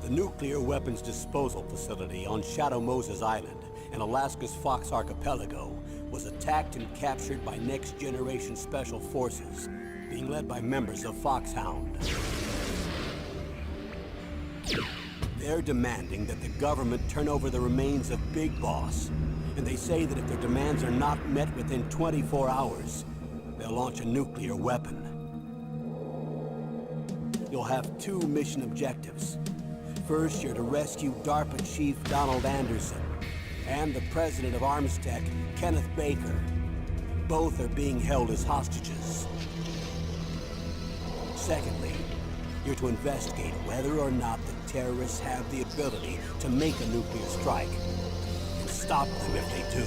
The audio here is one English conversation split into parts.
The nuclear weapons disposal facility on Shadow Moses Island in Alaska's Fox Archipelago was attacked and captured by next-generation special forces, being led by members of Foxhound. They're demanding that the government turn over the remains of Big Boss, and they say that if their demands are not met within 24 hours, they'll launch a nuclear weapon. You'll have two mission objectives. First, you're to rescue DARPA Chief Donald Anderson and the president of Armstech, Kenneth Baker. Both are being held as hostages. Secondly, you're to investigate whether or not the terrorists have the ability to make a nuclear strike, and stop them if they do.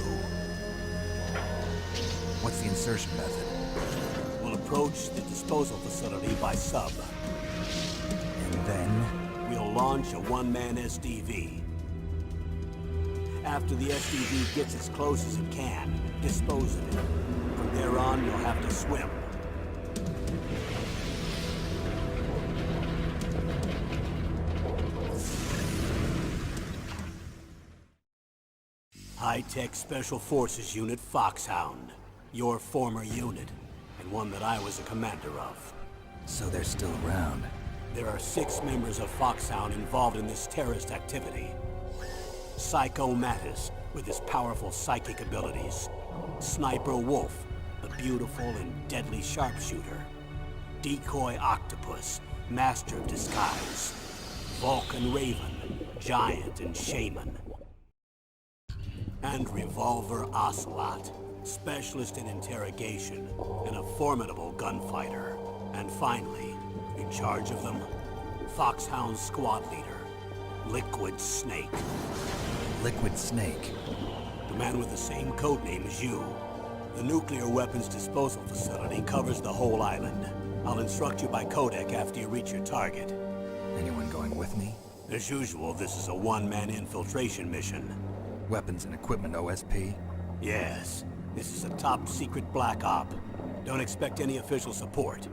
What's the insertion method? We'll approach the disposal facility by sub. And then? We'll launch a one-man SDV. After the SDV gets as close as it can, dispose of it. From there on, you'll have to swim. High-Tech Special Forces Unit Foxhound. Your former unit, and one that I was a commander of. So they're still around. There are 6 members of Foxhound involved in this terrorist activity. Psycho Mattis, with his powerful psychic abilities. Sniper Wolf, the beautiful and deadly sharpshooter. Decoy Octopus, master of disguise. Vulcan Raven, giant and shaman. And Revolver Ocelot, specialist in interrogation and a formidable gunfighter. And finally, in charge of them, Foxhound squad leader, Liquid Snake. Liquid Snake? The man with the same codename as you. The nuclear weapons disposal facility covers the whole island. I'll instruct you by codec after you reach your target. Anyone going with me? As usual, this is a one-man infiltration mission. Weapons and equipment OSP? Yes. This is a top-secret black op. Don't expect any official support.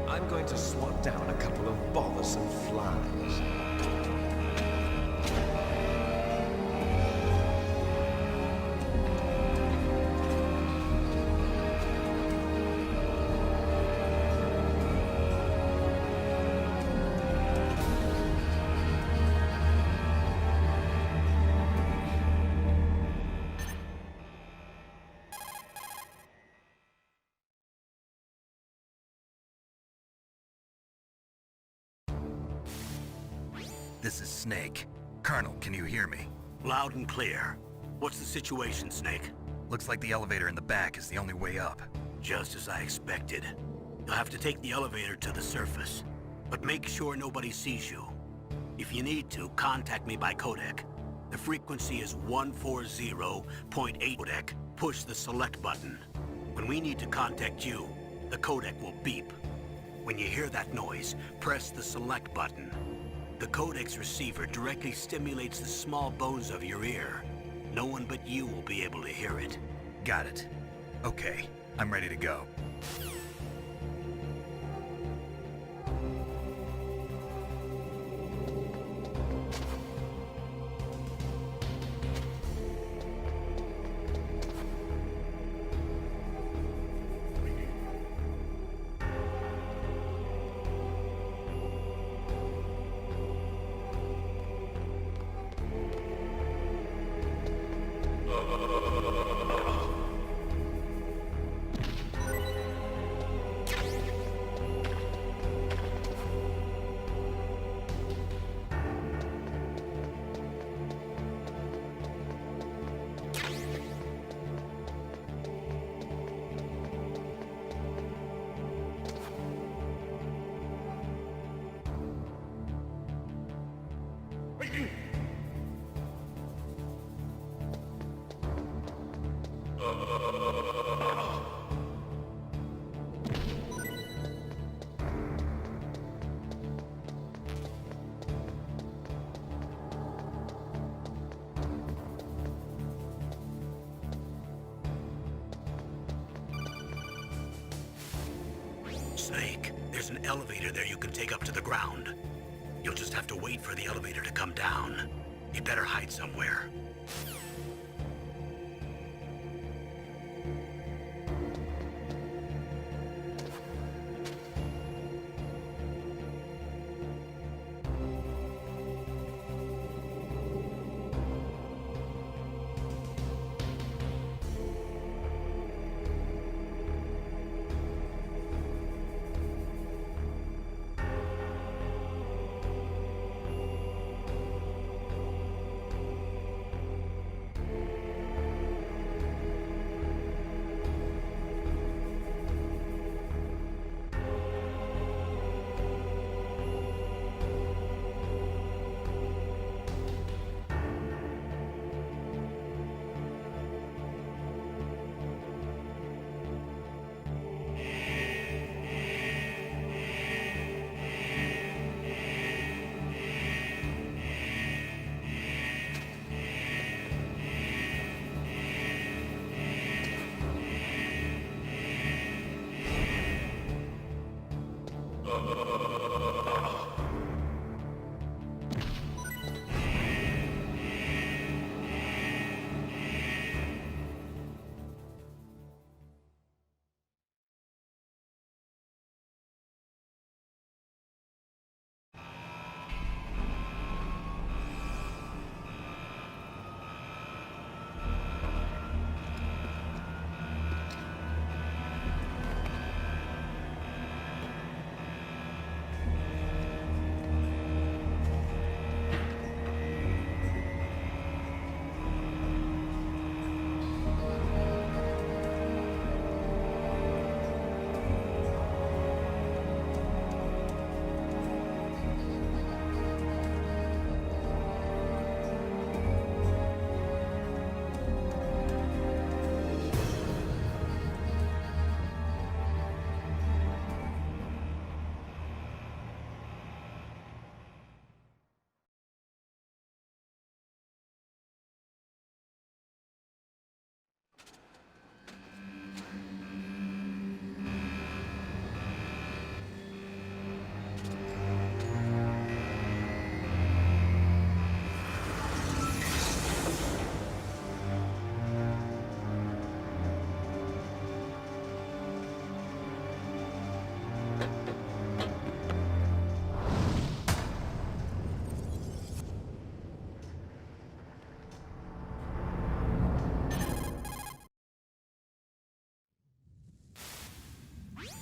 I'm going to swat down a couple of bothersome flies. This is Snake. Colonel, can you hear me? Loud and clear. What's the situation, Snake? Looks like the elevator in the back is the only way up. Just as I expected. You'll have to take the elevator to the surface. But make sure nobody sees you. If you need to, contact me by codec. The frequency is 140.8 codec. Push the select button. When we need to contact you, the codec will beep. When you hear that noise, press the select button. The codec's receiver directly stimulates the small bones of your ear. No one but you will be able to hear it. Got it. Okay, I'm ready to go. Snake, there's an elevator there you can take up to the ground. You'll just have to wait for the elevator to come down. You'd better hide somewhere.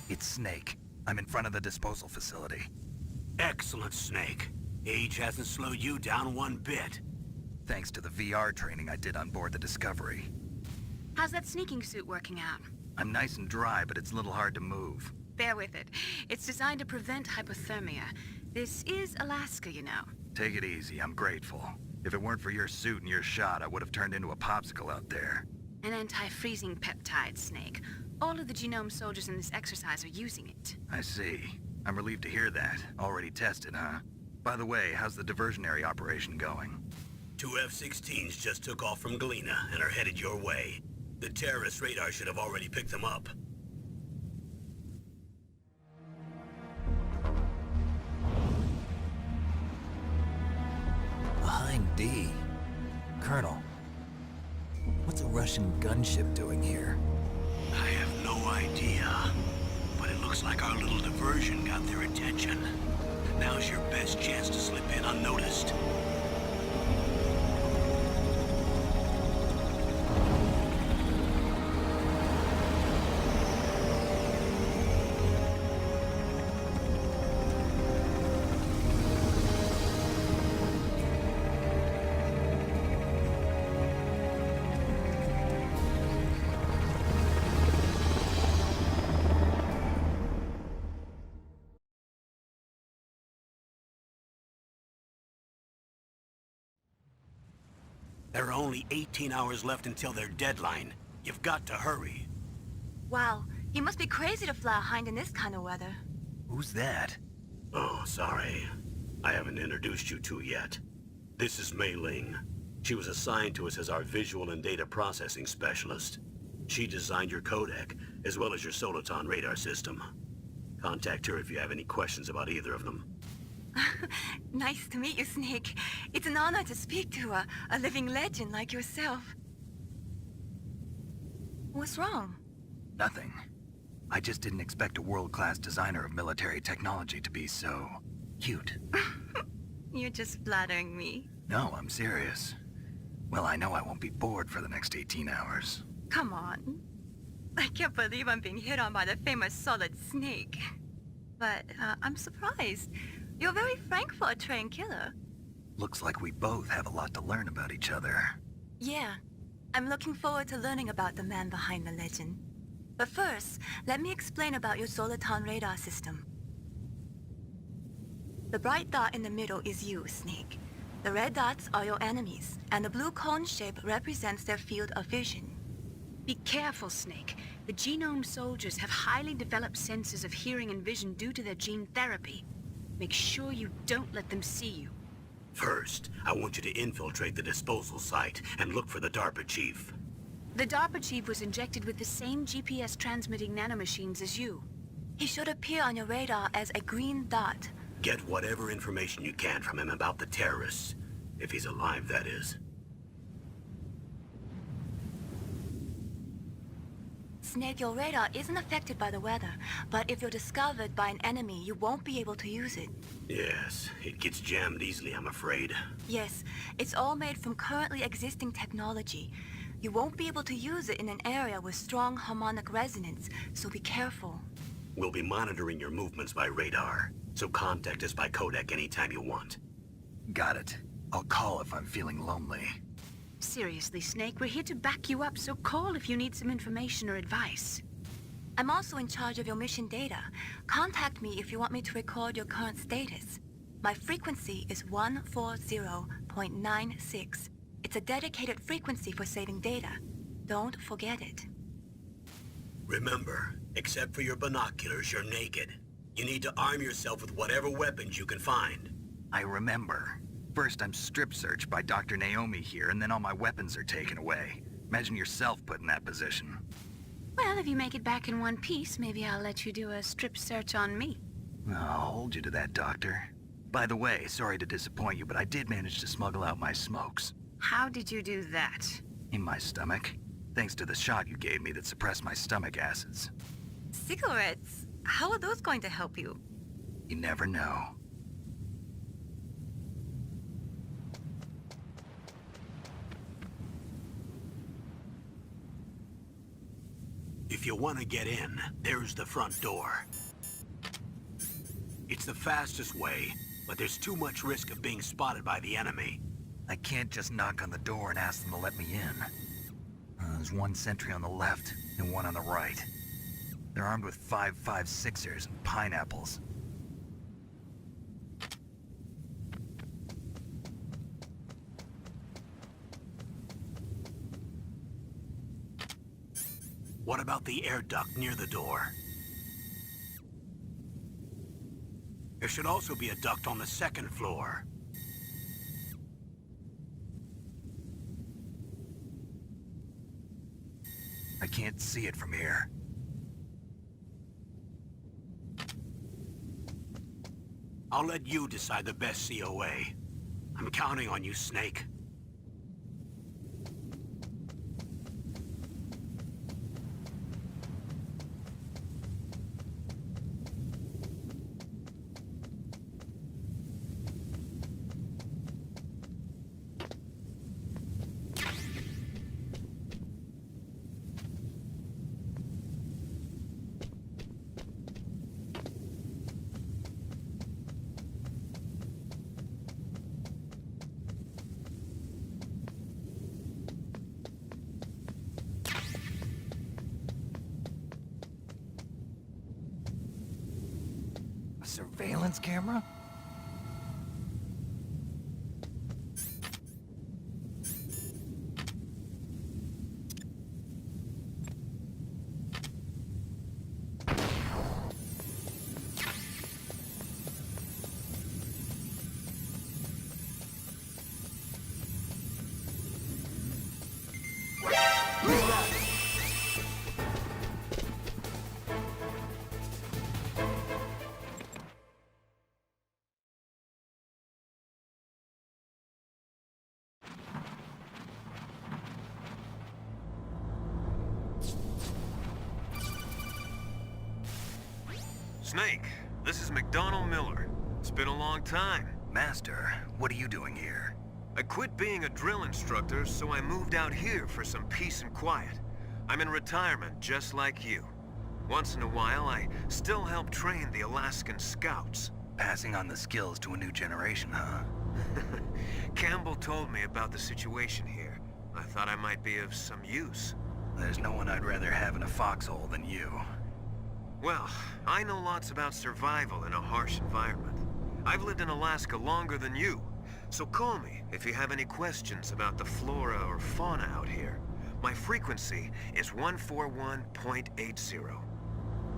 It's Snake. I'm in front of the disposal facility. Excellent, Snake. Age hasn't slowed you down one bit. Thanks to the VR training I did on board the Discovery. How's that sneaking suit working out? I'm nice and dry, but it's a little hard to move. Bear with it. It's designed to prevent hypothermia. This is Alaska, you know. Take it easy, I'm grateful. If it weren't for your suit and your shot, I would have turned into a popsicle out there. An anti-freezing peptide, Snake. All of the genome soldiers in this exercise are using it. I see. I'm relieved to hear that. Already tested, huh? By the way, how's the diversionary operation going? 2 F-16s just took off from Galena and are headed your way. The terrorist radar should have already picked them up. Behind D. Colonel, what's a Russian gunship doing here? I have no idea, but it looks like our little diversion got their attention. Now's your best chance to slip in unnoticed. There are only 18 hours left until their deadline. You've got to hurry. Wow, you must be crazy to fly a hind in this kind of weather. Who's that? Oh, sorry. I haven't introduced you to yet. This is Mei Ling. She was assigned to us as our visual and data processing specialist. She designed your codec, as well as your Soliton radar system. Contact her if you have any questions about either of them. Nice to meet you, Snake. It's an honor to speak to a living legend like yourself. What's wrong? Nothing. I just didn't expect a world-class designer of military technology to be so cute. You're just flattering me. No, I'm serious. Well, I know I won't be bored for the next 18 hours. Come on. I can't believe I'm being hit on by the famous Solid Snake. But I'm surprised. You're very frank for a trained killer. Looks like we both have a lot to learn about each other. Yeah. I'm looking forward to learning about the man behind the legend. But first, let me explain about your Soliton radar system. The bright dot in the middle is you, Snake. The red dots are your enemies, and the blue cone shape represents their field of vision. Be careful, Snake. The genome soldiers have highly developed senses of hearing and vision due to their gene therapy. Make sure you don't let them see you. First, I want you to infiltrate the disposal site and look for the DARPA chief. The DARPA chief was injected with the same GPS transmitting nanomachines as you. He should appear on your radar as a green dot. Get whatever information you can from him about the terrorists. If he's alive, that is. Snake, your radar isn't affected by the weather, but if you're discovered by an enemy, you won't be able to use it. Yes, it gets jammed easily, I'm afraid. Yes, it's all made from currently existing technology. You won't be able to use it in an area with strong harmonic resonance, so be careful. We'll be monitoring your movements by radar, so contact us by codec anytime you want. Got it. I'll call if I'm feeling lonely. Seriously, Snake, we're here to back you up, so call if you need some information or advice. I'm also in charge of your mission data. Contact me if you want me to record your current status. My frequency is 140.96. It's a dedicated frequency for saving data. Don't forget it. Remember, except for your binoculars, you're naked. You need to arm yourself with whatever weapons you can find. I remember. First, I'm strip searched by Dr. Naomi here, and then all my weapons are taken away. Imagine yourself put in that position. Well, if you make it back in one piece, maybe I'll let you do a strip search on me. I'll hold you to that, Doctor. By the way, sorry to disappoint you, but I did manage to smuggle out my smokes. How did you do that? In my stomach. Thanks to the shot you gave me that suppressed my stomach acids. Cigarettes? How are those going to help you? You never know. If you want to get in, there's the front door. It's the fastest way, but there's too much risk of being spotted by the enemy. I can't just knock on the door and ask them to let me in. There's one sentry on the left and one on the right. They're armed with 5.56ers and pineapples. What about the air duct near the door? There should also be a duct on the second floor. I can't see it from here. I'll let you decide the best COA. I'm counting on you, Snake. A surveillance camera? Snake, this is McDonald Miller. It's been a long time. Master, what are you doing here? I quit being a drill instructor, so I moved out here for some peace and quiet. I'm in retirement, just like you. Once in a while, I still help train the Alaskan Scouts. Passing on the skills to a new generation, huh? Campbell told me about the situation here. I thought I might be of some use. There's no one I'd rather have in a foxhole than you. Well, I know lots about survival in a harsh environment. I've lived in Alaska longer than you, so call me if you have any questions about the flora or fauna out here. My frequency is 141.80.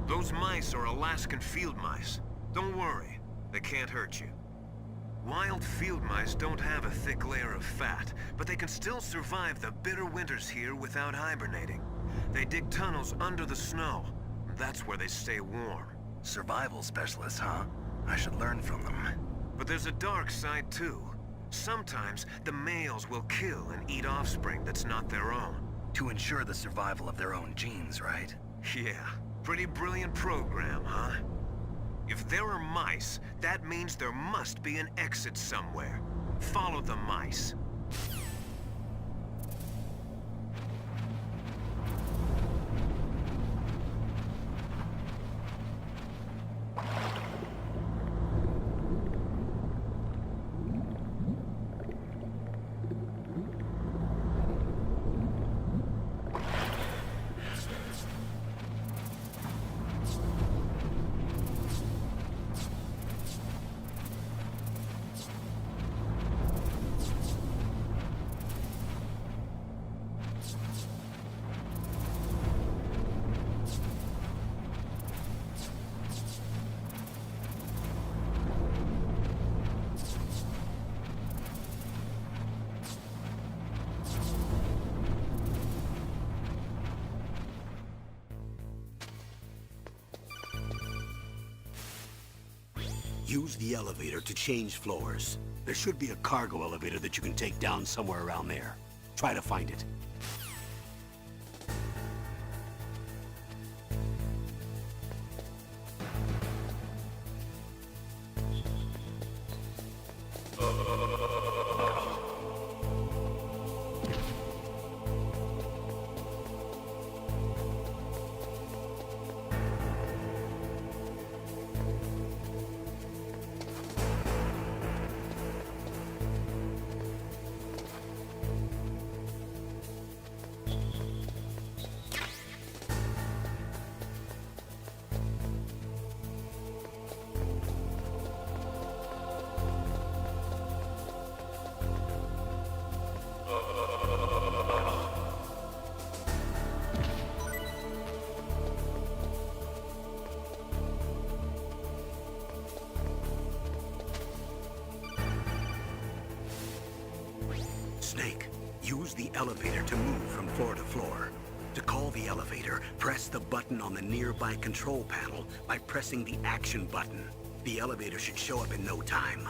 Those mice are Alaskan field mice. Don't worry, they can't hurt you. Wild field mice don't have a thick layer of fat, but they can still survive the bitter winters here without hibernating. They dig tunnels under the snow. That's where they stay warm. Survival specialists, huh? I should learn from them. But there's a dark side too. Sometimes the males will kill and eat offspring that's not their own. To ensure the survival of their own genes, right? Yeah, pretty brilliant program, huh? If there are mice, that means there must be an exit somewhere. Follow the mice. Use the elevator to change floors. There should be a cargo elevator that you can take down somewhere around there. Try to find it. Snake, use the elevator to move from floor to floor. To call the elevator, press the button on the nearby control panel by pressing the action button. The elevator should show up in no time.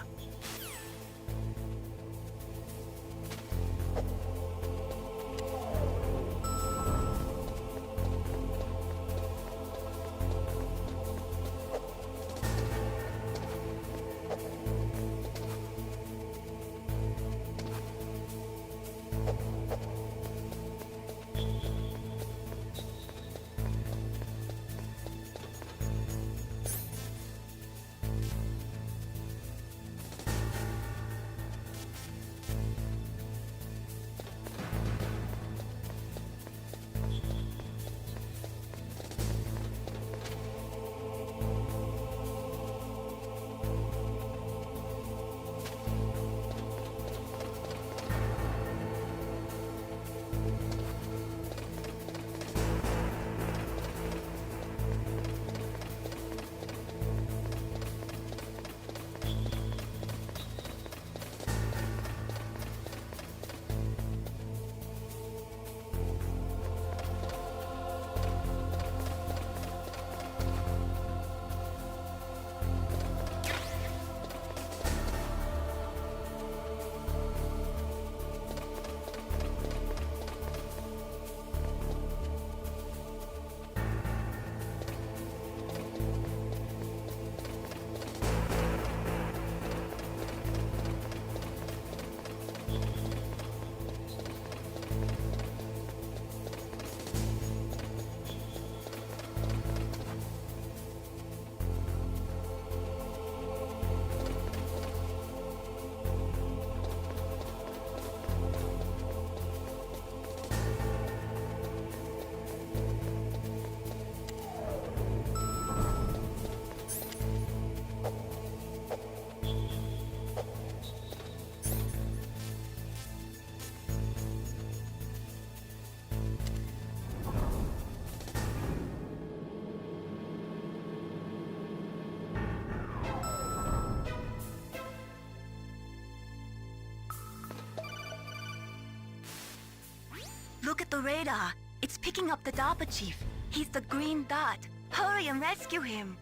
Look at the radar. It's picking up the DARPA chief. He's the green dot. Hurry and rescue him.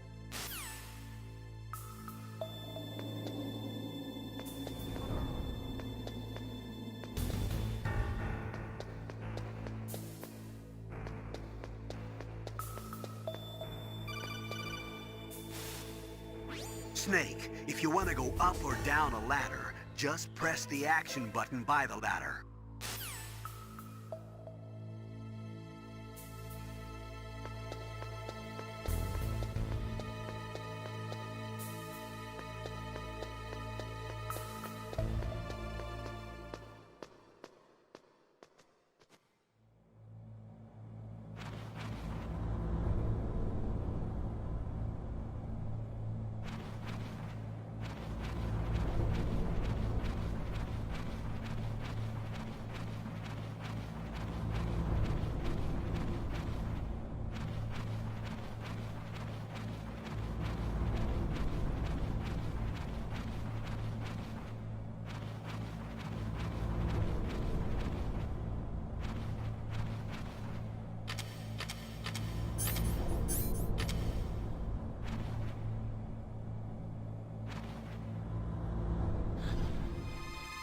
Snake, if you want to go up or down a ladder, just press the action button by the ladder.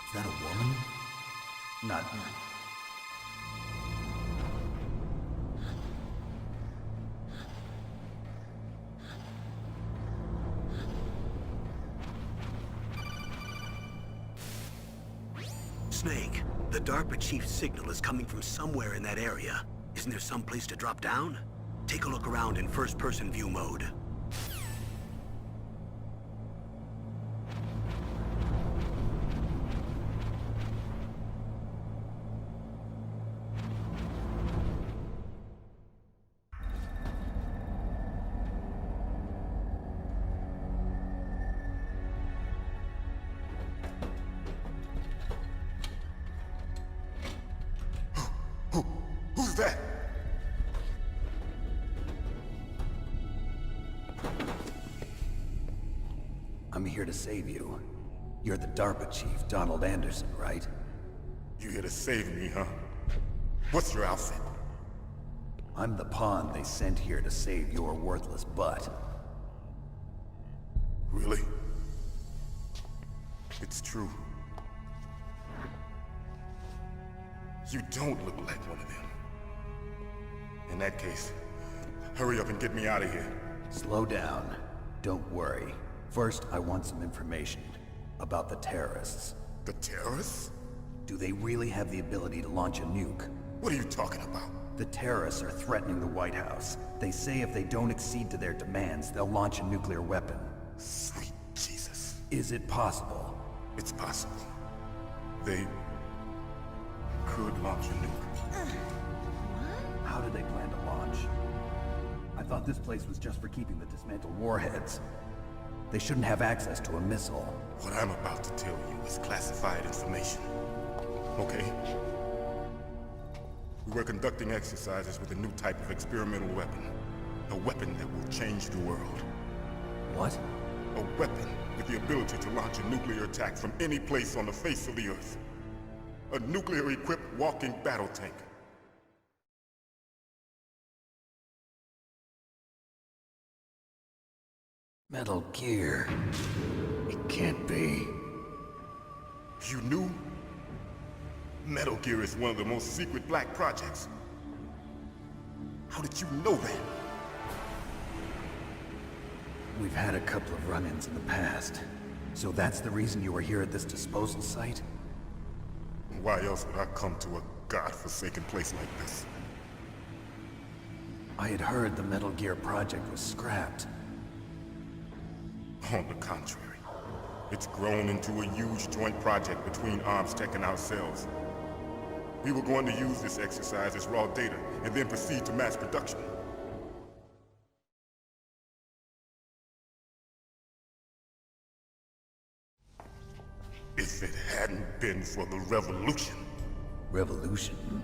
Is that a woman? Not... Snake, the DARPA chief's signal is coming from somewhere in that area. Isn't there some place to drop down? Take a look around in first-person view mode. Who's that? I'm here to save you. You're the DARPA chief, Donald Anderson, right? You here to save me, huh? What's your outfit? I'm the pawn they sent here to save your worthless butt. Really? It's true. You don't look like one of them. In that case, hurry up and get me out of here. Slow down. Don't worry. First, I want some information about the terrorists. The terrorists? Do they really have the ability to launch a nuke? What are you talking about? The terrorists are threatening the White House. They say if they don't accede to their demands, they'll launch a nuclear weapon. Sweet Jesus. Is it possible? It's possible. They could launch a nuke. How do they plan to launch? I thought this place was just for keeping the dismantled warheads. They shouldn't have access to a missile. What I'm about to tell you is classified information. Okay? We were conducting exercises with a new type of experimental weapon. A weapon that will change the world. What? A weapon with the ability to launch a nuclear attack from any place on the face of the Earth. A nuclear-equipped walking battle tank. Metal Gear. It can't be. You knew? Metal Gear is one of the most secret black projects. How did you know that? We've had a couple of run-ins in the past. So that's the reason you were here at this disposal site? Why else would I come to a godforsaken place like this? I had heard the Metal Gear project was scrapped. On the contrary, it's grown into a huge joint project between Arms Tech and ourselves. We were going to use this exercise as raw data and then proceed to mass production. If it hadn't been for the revolution, Revolution?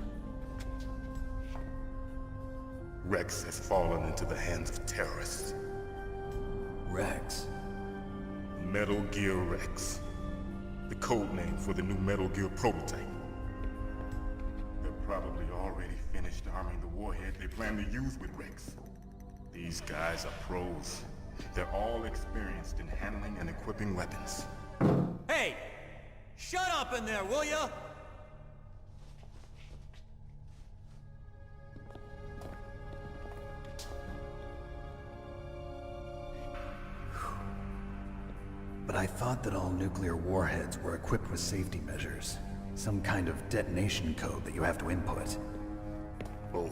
Rex has fallen into the hands of terrorists. Rex? Metal Gear Rex. The code name for the new Metal Gear prototype. They're probably already finished arming the warhead they plan to use with Rex. These guys are pros. They're all experienced in handling and equipping weapons. Hey! Shut up in there, will ya? But I thought that all nuclear warheads were equipped with safety measures. Some kind of detonation code that you have to input. Oh,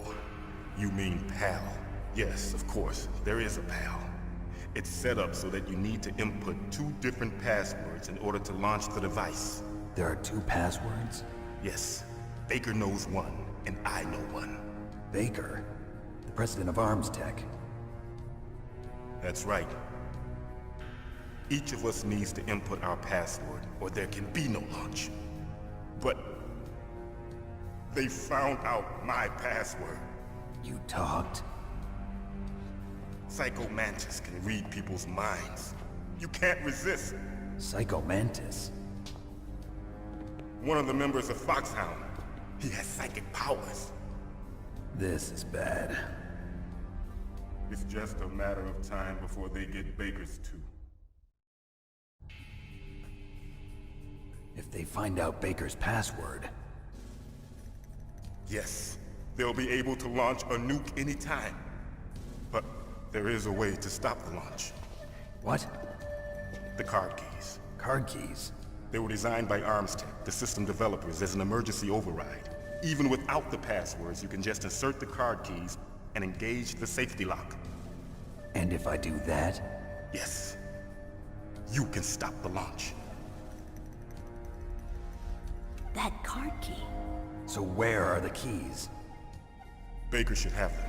you mean PAL? Yes, of course, there is a PAL. It's set up so that you need to input 2 different passwords in order to launch the device. There are 2 passwords? Yes, Baker knows one, and I know one. Baker? The president of Arms Tech. That's right. Each of us needs to input our password, or there can be no launch. But they found out my password. You talked? Psycho Mantis can read people's minds. You can't resist. Psycho Mantis? One of the members of Foxhound. He has psychic powers. This is bad. It's just a matter of time before they get Baker's too. If they find out Baker's password... Yes, they'll be able to launch a nuke anytime. But there is a way to stop the launch. What? The card keys. Card keys? They were designed by ArmsTech, the system developers, as an emergency override. Even without the passwords, you can just insert the card keys and engage the safety lock. And if I do that? Yes. You can stop the launch. That card key. So where are the keys? Baker should have them.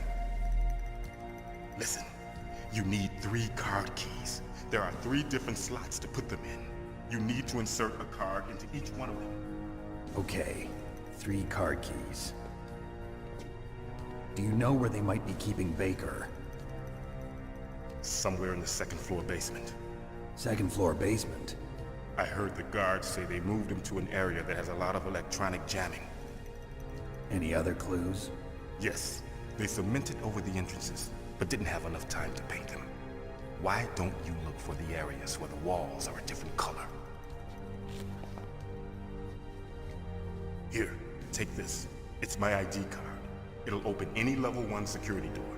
Listen, you need 3 card keys. There are 3 different slots to put them in. You need to insert a card into each one of them. Okay, 3 card keys. Do you know where they might be keeping Baker? Somewhere in the 2nd floor basement. 2nd floor basement? I heard the guards say they moved him to an area that has a lot of electronic jamming. Any other clues? Yes, they cemented over the entrances, but didn't have enough time to paint them. Why don't you look for the areas where the walls are a different color? Here, take this. It's my ID card. It'll open any level 1 security door.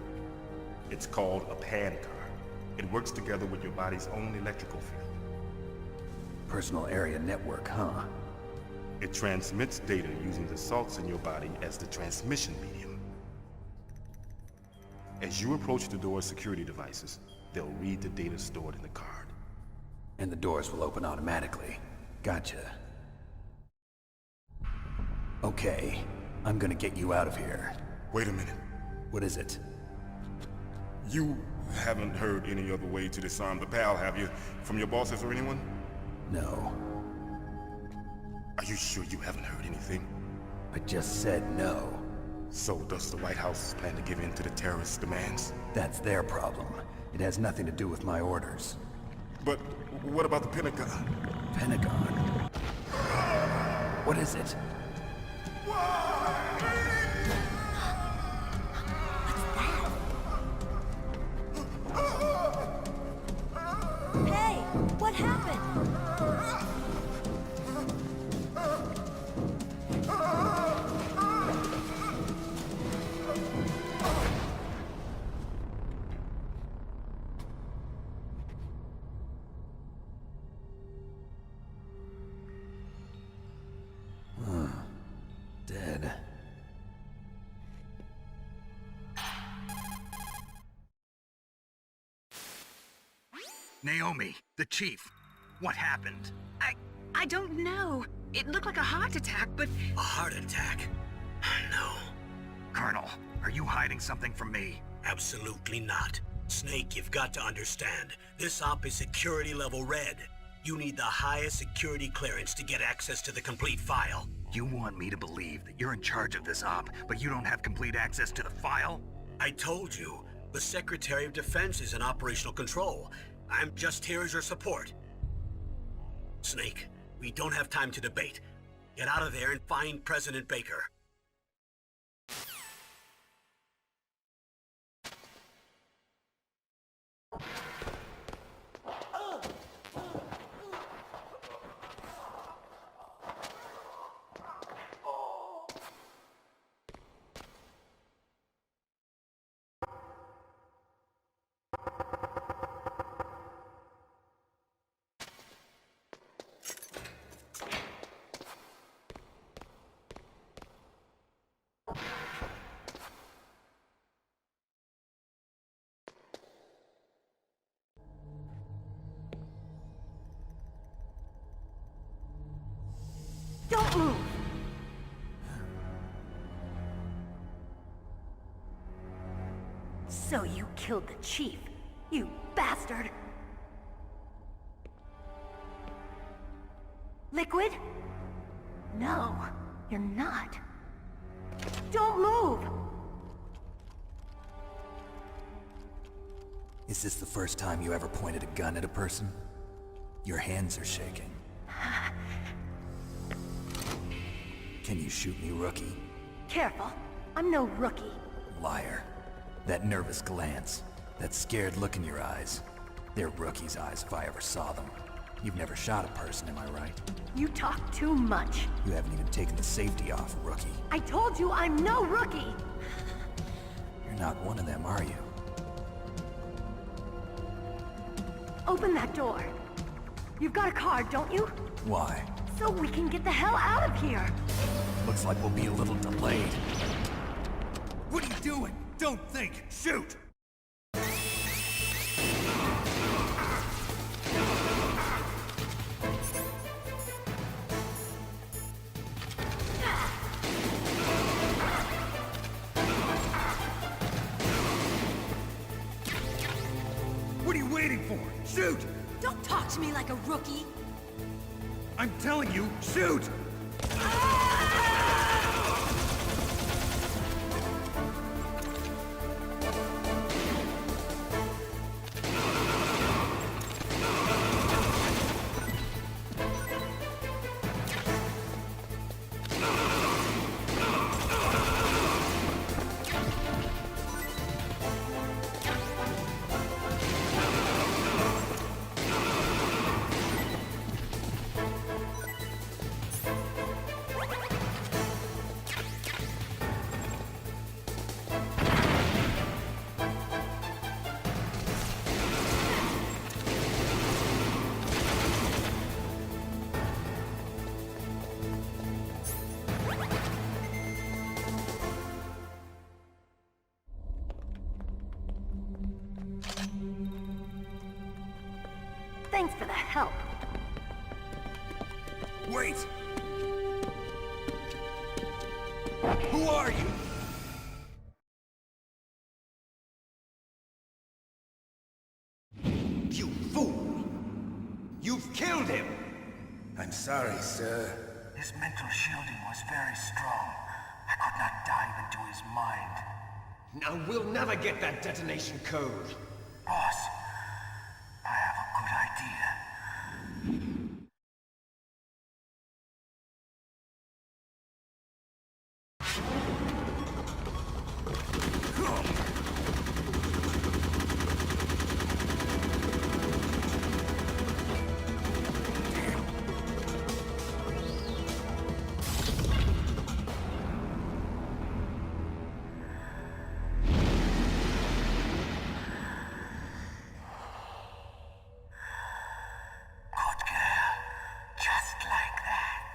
It's called a PAN card. It works together with your body's own electrical field. Personal area network, huh? It transmits data using the salts in your body as the transmission medium. As you approach the door's security devices, they'll read the data stored in the card. And the doors will open automatically. Gotcha. Okay, I'm gonna get you out of here. Wait a minute. What is it? You haven't heard any other way to disarm the PAL, have you? From your bosses or anyone? No. Are you sure you haven't heard anything? I just said no. So does the White House plan to give in to the terrorists' demands? That's their problem. It has nothing to do with my orders. But what about the Pentagon? Pentagon? What is it? Hey, what happened? Dead. Naomi, the chief. What happened? I don't know. It looked like a heart attack, but... A heart attack? No, Colonel, are you hiding something from me? absolutely not. Snake, you've got to understand. This op is security level red. You need the highest security clearance to get access to the complete file. You want me to believe that you're in charge of this op, but you don't have complete access to the file? I told you, the Secretary of Defense is in operational control. I'm just here as your support. Snake, we don't have time to debate. Get out of there and find President Baker. Don't move! So you killed the chief, you bastard! Liquid? No, you're not. Don't move! Is this the first time you ever pointed a gun at a person? Your hands are shaking. Can you shoot me, rookie? Careful, I'm no rookie. Liar. That nervous glance, that scared look in your eyes. They're rookie's eyes if I ever saw them. You've never shot a person, am I right? You talk too much. You haven't even taken the safety off, rookie. I told you I'm no rookie! You're not one of them, are you? Open that door. You've got a card, don't you? Why? So we can get the hell out of here! Looks like we'll be a little delayed. What are you doing? Don't think! Shoot! What are you waiting for? Shoot! Don't talk to me like a rookie! I'm telling you, shoot! Thanks for the help. Wait! Who are you? You fool! You've killed him! I'm sorry, sir. His mental shielding was very strong. I could not dive into his mind. Now we'll never get that detonation code. Boss, I have a good idea. Good girl. Just like that.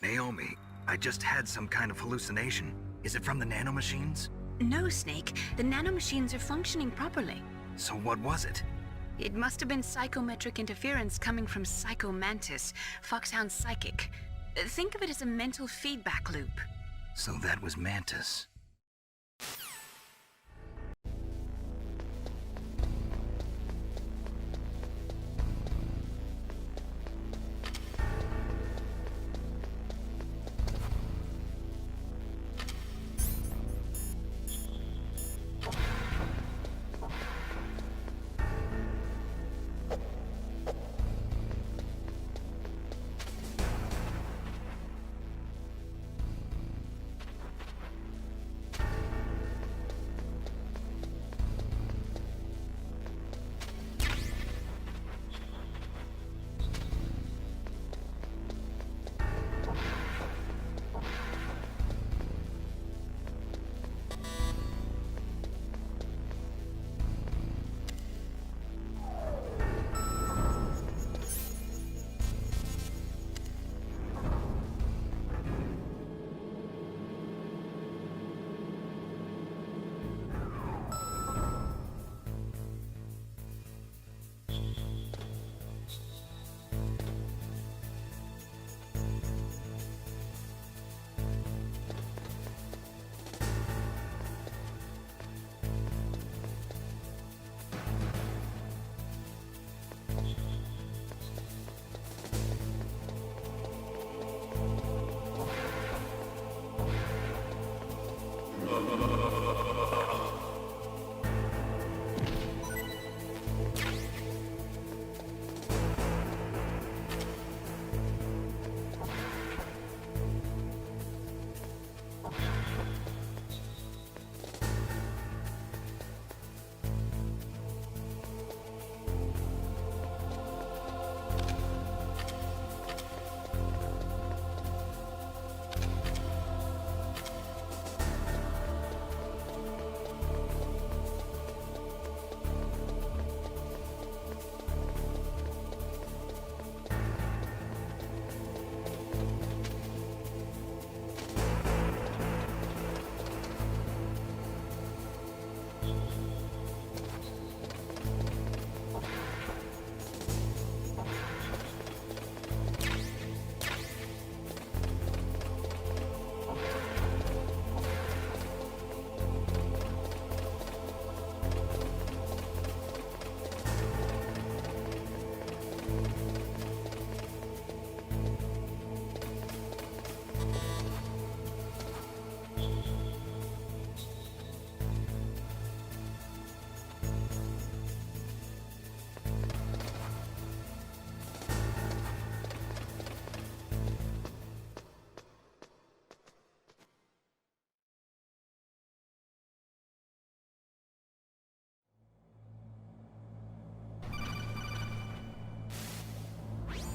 Naomi, I just had some kind of hallucination. Is it from the nanomachines? No, Snake. The nanomachines are functioning properly. So what was it? It must have been psychometric interference coming from Psycho Mantis, Foxhound Psychic. Think of it as a mental feedback loop. So that was Mantis.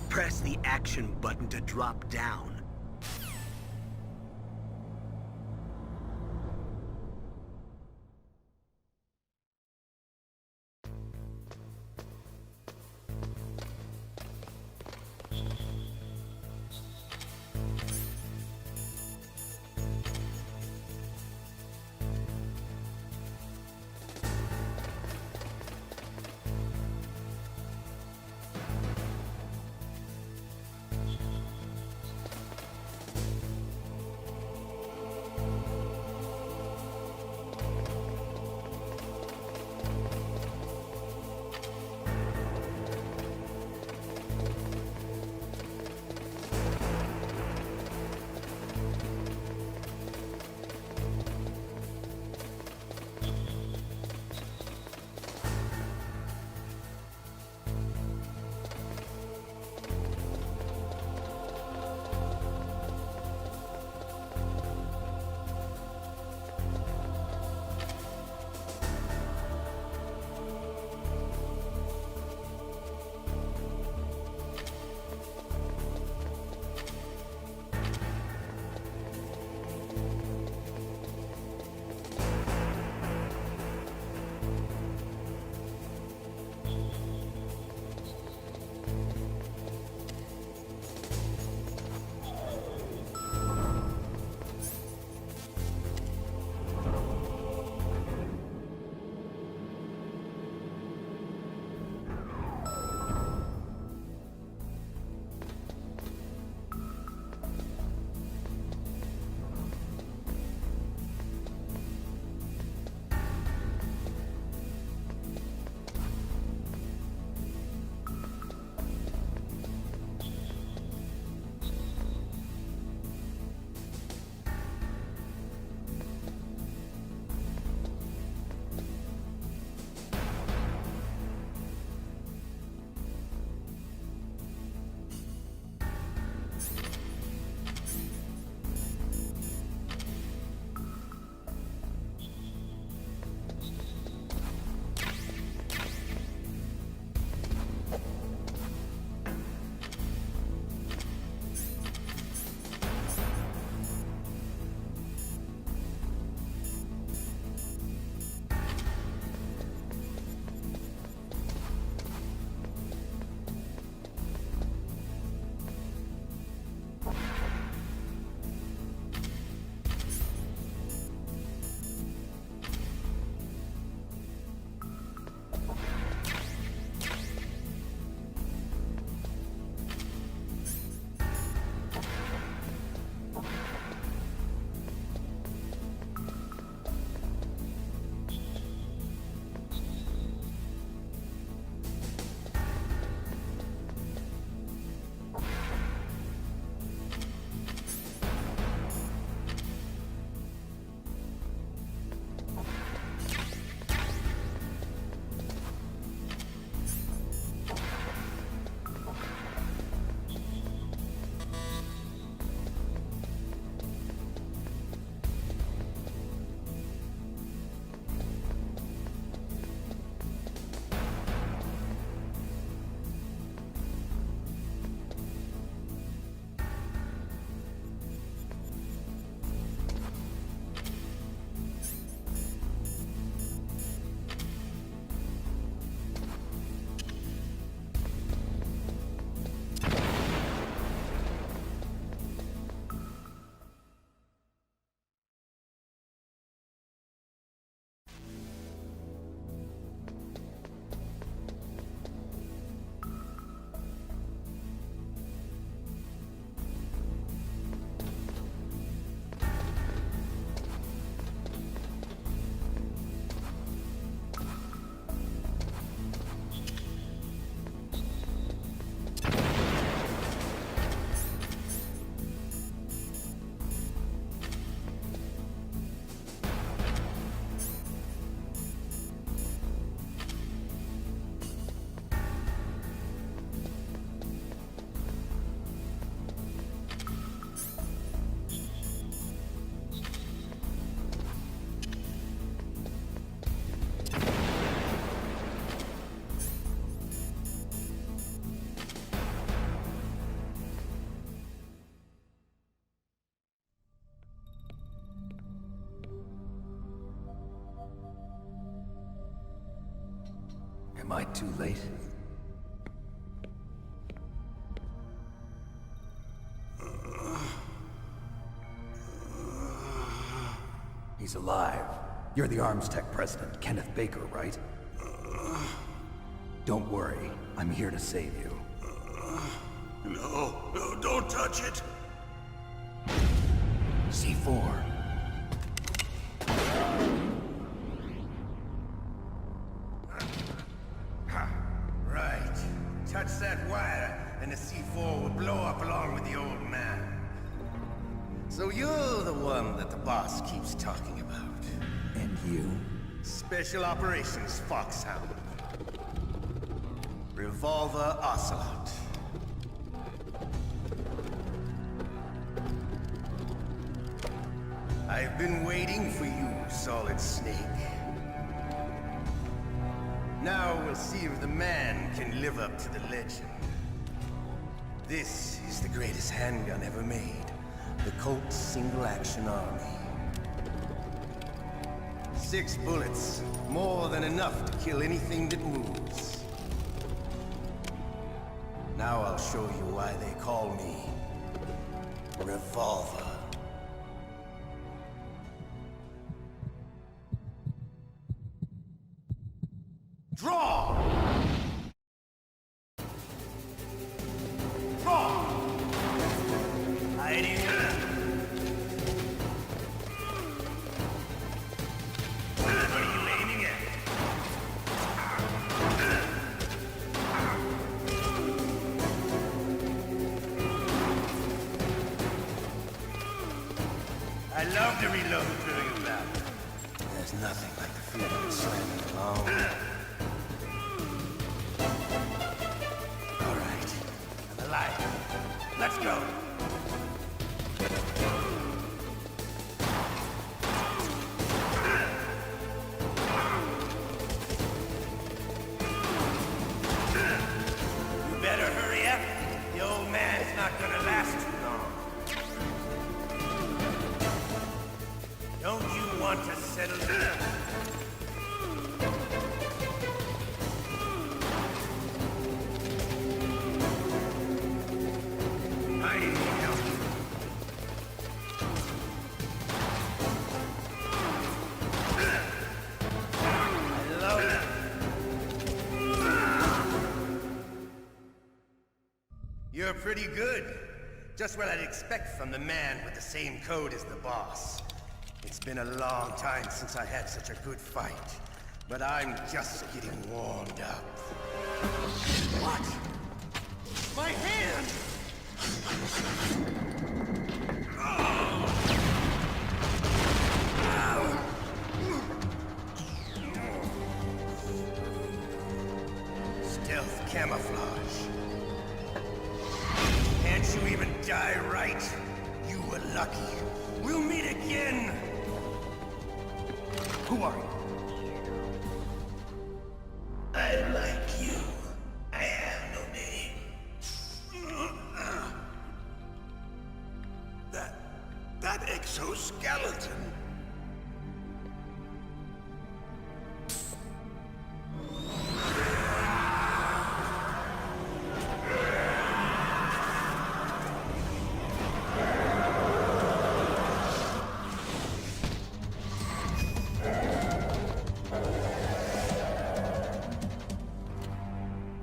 Press the action button to drop down. Am I too late? He's alive. You're the Arms Tech president, Kenneth Baker, right? Don't worry. I'm here to save you. No, don't touch it! C4. Right. Touch that wire, and the C4 will blow up along with the old man. So you're the one that the boss keeps talking about. And you? Special Operations Foxhound. Revolver Ocelot. I've been waiting for you, Solid Snake. Now we'll see if the man can live up to the legend. This is the greatest handgun ever made. The Colt's Single Action Army. 6 bullets, more than enough to kill anything that moves. Now I'll show you why they call me Revolver. Draw! Draw! Hiding. What are you aiming at? I love to reload during a battle. There's nothing like the feeling of slamming along. All right, I'm alive. Let's go. You better hurry up. The old man's not gonna last too long. Don't you want to settle down? I need help. I love it. You're pretty good. Just what I'd expect from the man with the same code as the boss. It's been a long time since I had such a good fight, but I'm just getting warmed up. What? My hand! Stealth camouflage. Can't you even die right? You were lucky. We'll meet again! Who are you? I like you. I have no name. That exoskeleton.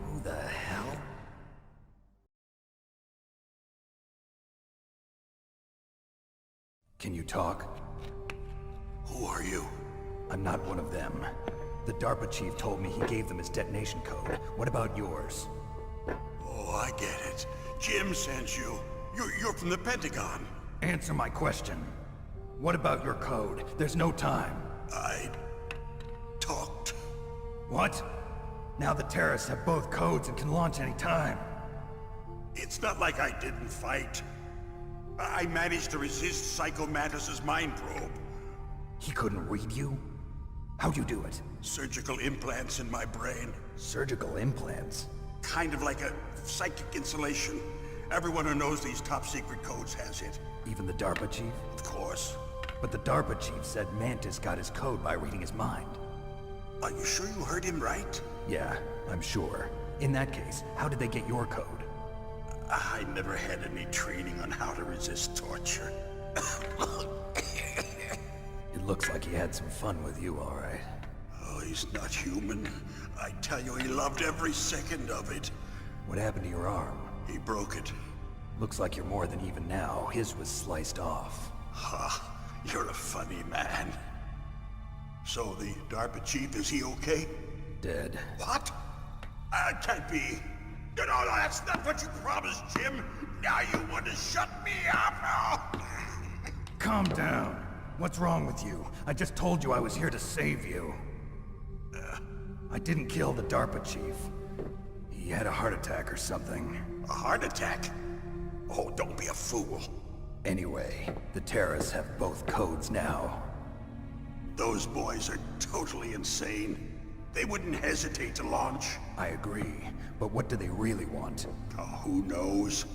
Who the hell? Can you talk? Who are you? I'm not one of them. The DARPA chief told me he gave them his detonation code. What about yours? Oh, I get it. Jim sent you. You're from the Pentagon. Answer my question. What about your code? There's no time. I talked. What? Now the terrorists have both codes and can launch any time. It's not like I didn't fight. I managed to resist Psycho Mantis's mind probe. He couldn't read you? How'd you do it? Surgical implants in my brain. Surgical implants? Kind of like a psychic insulation. Everyone who knows these top secret codes has it. Even the DARPA chief? Of course. But the DARPA chief said Mantis got his code by reading his mind. Are you sure you heard him right? Yeah, I'm sure. In that case, how did they get your code? I never had any training on how to resist torture. It looks like he had some fun with you, all right. Oh, he's not human. I tell you, he loved every second of it. What happened to your arm? He broke it. Looks like you're more than even now. His was sliced off. Ha, you're a funny man. So the DARPA chief, is he okay? Dead. What? That can't be. No, that's not what you promised, Jim. Now you want to shut me up? Calm down. What's wrong with you? I just told you I was here to save you. I didn't kill the DARPA chief. He had a heart attack or something. A heart attack? Oh, don't be a fool. Anyway, the terrorists have both codes now. Those boys are totally insane. They wouldn't hesitate to launch. I agree, but what do they really want? Oh, who knows?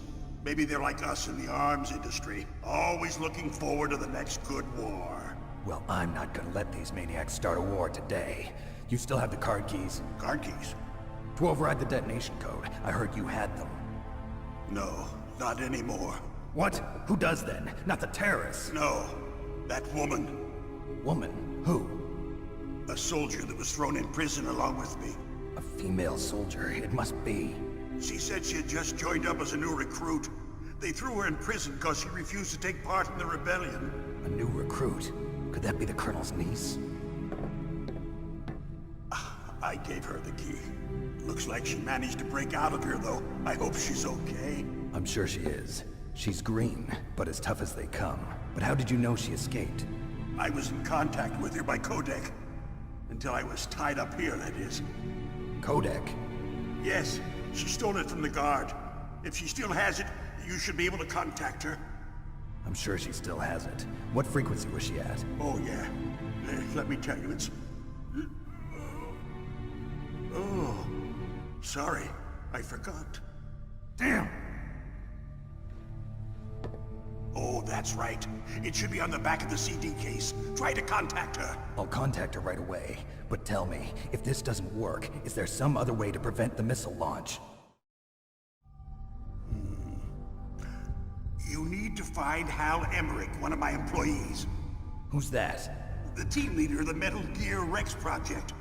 Maybe they're like us in the arms industry, always looking forward to the next good war. Well, I'm not gonna let these maniacs start a war today. You still have the card keys? Card keys? To override the detonation code. I heard you had them. No, not anymore. What? Who does then? Not the terrorists. No, that woman. Woman? Who? A soldier that was thrown in prison along with me. A female soldier, it must be. She said she had just joined up as a new recruit. They threw her in prison because she refused to take part in the rebellion. A new recruit? Could that be the Colonel's niece? I gave her the key. Looks like she managed to break out of here, though. I hope she's okay. I'm sure she is. She's green, but as tough as they come. But how did you know she escaped? I was in contact with her by codec. Until I was tied up here, that is. Codec? Yes, she stole it from the guard. If she still has it, you should be able to contact her. I'm sure she still has it. What frequency was she at? Oh, yeah. Let me tell you, it's... Oh, sorry. I forgot. Damn! Oh, that's right. It should be on the back of the CD case. Try to contact her. I'll contact her right away. But tell me, if this doesn't work, is there some other way to prevent the missile launch? You need to find Hal Emmerich, one of my employees. Who's that? The team leader of the Metal Gear Rex project.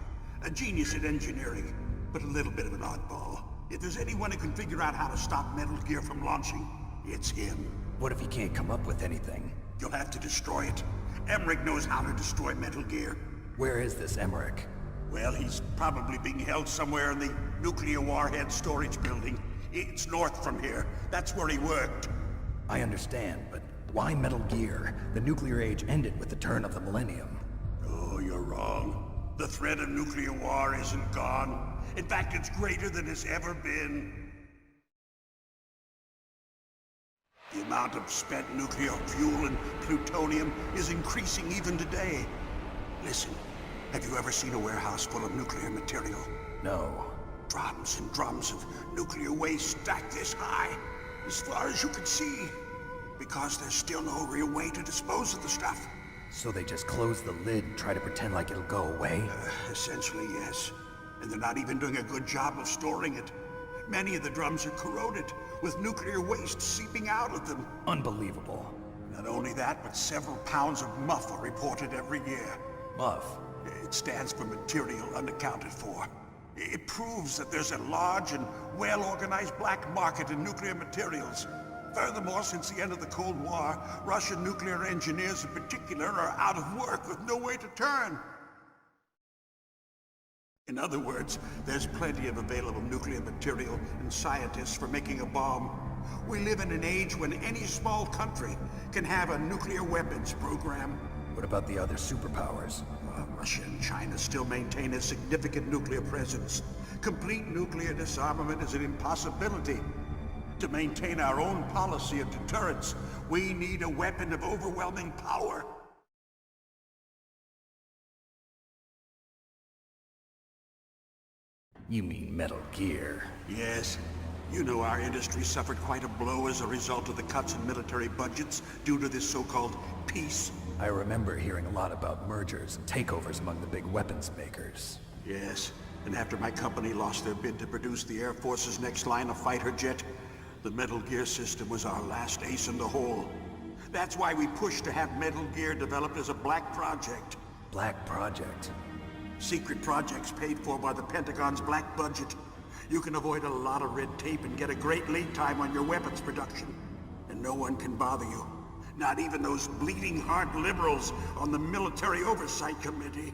A genius at engineering, but a little bit of an oddball. If there's anyone who can figure out how to stop Metal Gear from launching, it's him. What if he can't come up with anything? You'll have to destroy it. Emmerich knows how to destroy Metal Gear. Where is this Emmerich? Well, he's probably being held somewhere in the nuclear warhead storage building. It's north from here. That's where he worked. I understand, but why Metal Gear? The nuclear age ended with the turn of the millennium. Oh, you're wrong. The threat of nuclear war isn't gone. In fact, it's greater than it's ever been. The amount of spent nuclear fuel and plutonium is increasing even today. Listen, have you ever seen a warehouse full of nuclear material? No. Drums and drums of nuclear waste stacked this high, as far as you can see. Because there's still no real way to dispose of the stuff. So they just close the lid and try to pretend like it'll go away? Essentially, yes. And they're not even doing a good job of storing it. Many of the drums are corroded, with nuclear waste seeping out of them. Unbelievable. Not only that, but several pounds of MUF are reported every year. MUF? It stands for material unaccounted for. It proves that there's a large and well-organized black market in nuclear materials. Furthermore, since the end of the Cold War, Russian nuclear engineers in particular are out of work with no way to turn. In other words, there's plenty of available nuclear material and scientists for making a bomb. We live in an age when any small country can have a nuclear weapons program. What about the other superpowers? Russia and China still maintain a significant nuclear presence. Complete nuclear disarmament is an impossibility. To maintain our own policy of deterrence, we need a weapon of overwhelming power. You mean Metal Gear? Yes. You know our industry suffered quite a blow as a result of the cuts in military budgets due to this so-called peace. I remember hearing a lot about mergers and takeovers among the big weapons makers. Yes, and after my company lost their bid to produce the Air Force's next line of fighter jet, the Metal Gear system was our last ace in the hole. That's why we pushed to have Metal Gear developed as a black project. Black Project? Secret projects paid for by the Pentagon's black budget. You can avoid a lot of red tape and get a great lead time on your weapons production. And no one can bother you. Not even those bleeding heart liberals on the Military Oversight Committee.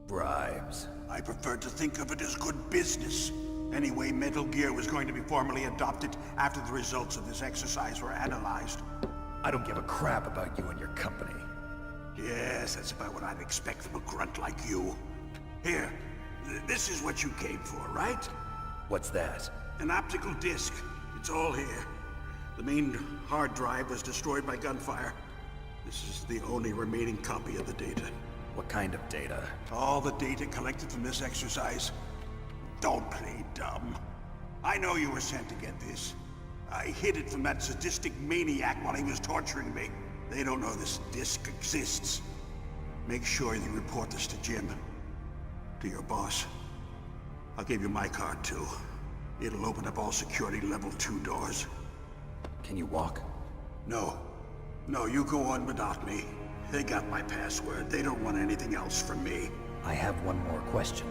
Bribes. I prefer to think of it as good business. Anyway, Metal Gear was going to be formally adopted after the results of this exercise were analyzed. I don't give a crap about you and your company. Yes, that's about what I'd expect from a grunt like you. Here, this is what you came for, right? What's that? An optical disc. It's all here. The main hard drive was destroyed by gunfire. This is the only remaining copy of the data. What kind of data? All the data collected from this exercise. Don't play dumb. I know you were sent to get this. I hid it from that sadistic maniac while he was torturing me. They don't know this disc exists. Make sure you report this to Jim. To your boss. I'll give you my card too. It'll open up all security level 2 doors. Can you walk? No. No, you go on without me. They got my password. They don't want anything else from me. I have one more question.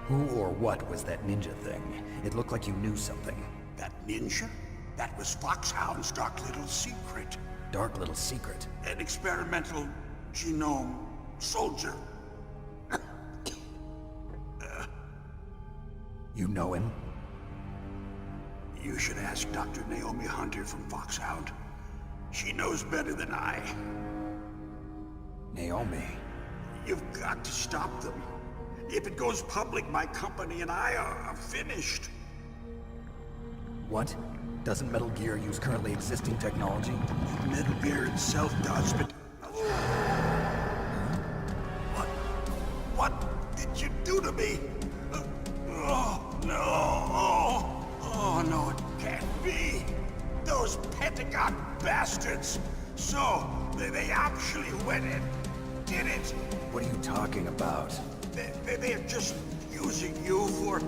Who or what was that ninja thing? It looked like you knew something. That ninja? That was Foxhound's dark little secret. Dark little secret? An experimental genome soldier. You know him? You should ask Dr. Naomi Hunter from Foxhound. She knows better than I. Naomi? You've got to stop them. If it goes public, my company and I are finished. What? Doesn't Metal Gear use currently existing technology? Metal Gear itself does, but... What did you do to me? Oh, no. Oh, no, it can't be. Those Pentagon bastards. So, they actually went and did it. What are you talking about? They're just using you for...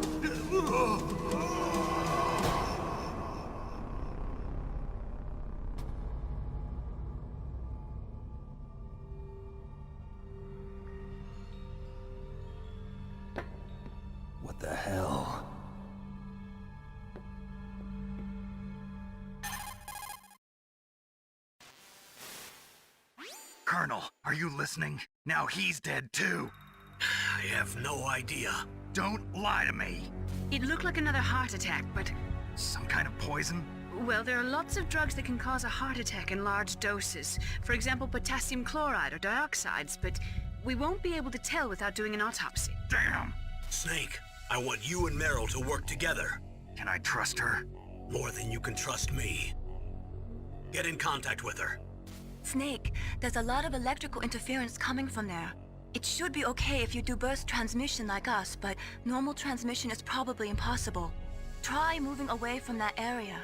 What the hell? Colonel, are you listening? Now he's dead too. I have no idea. Don't lie to me. It looked like another heart attack, but... Some kind of poison? Well, there are lots of drugs that can cause a heart attack in large doses. For example, potassium chloride or dioxides, but we won't be able to tell without doing an autopsy. Damn! Snake, I want you and Meryl to work together. Can I trust her? More than you can trust me. Get in contact with her. Snake, there's a lot of electrical interference coming from there. It should be okay if you do burst transmission like us, but normal transmission is probably impossible. Try moving away from that area.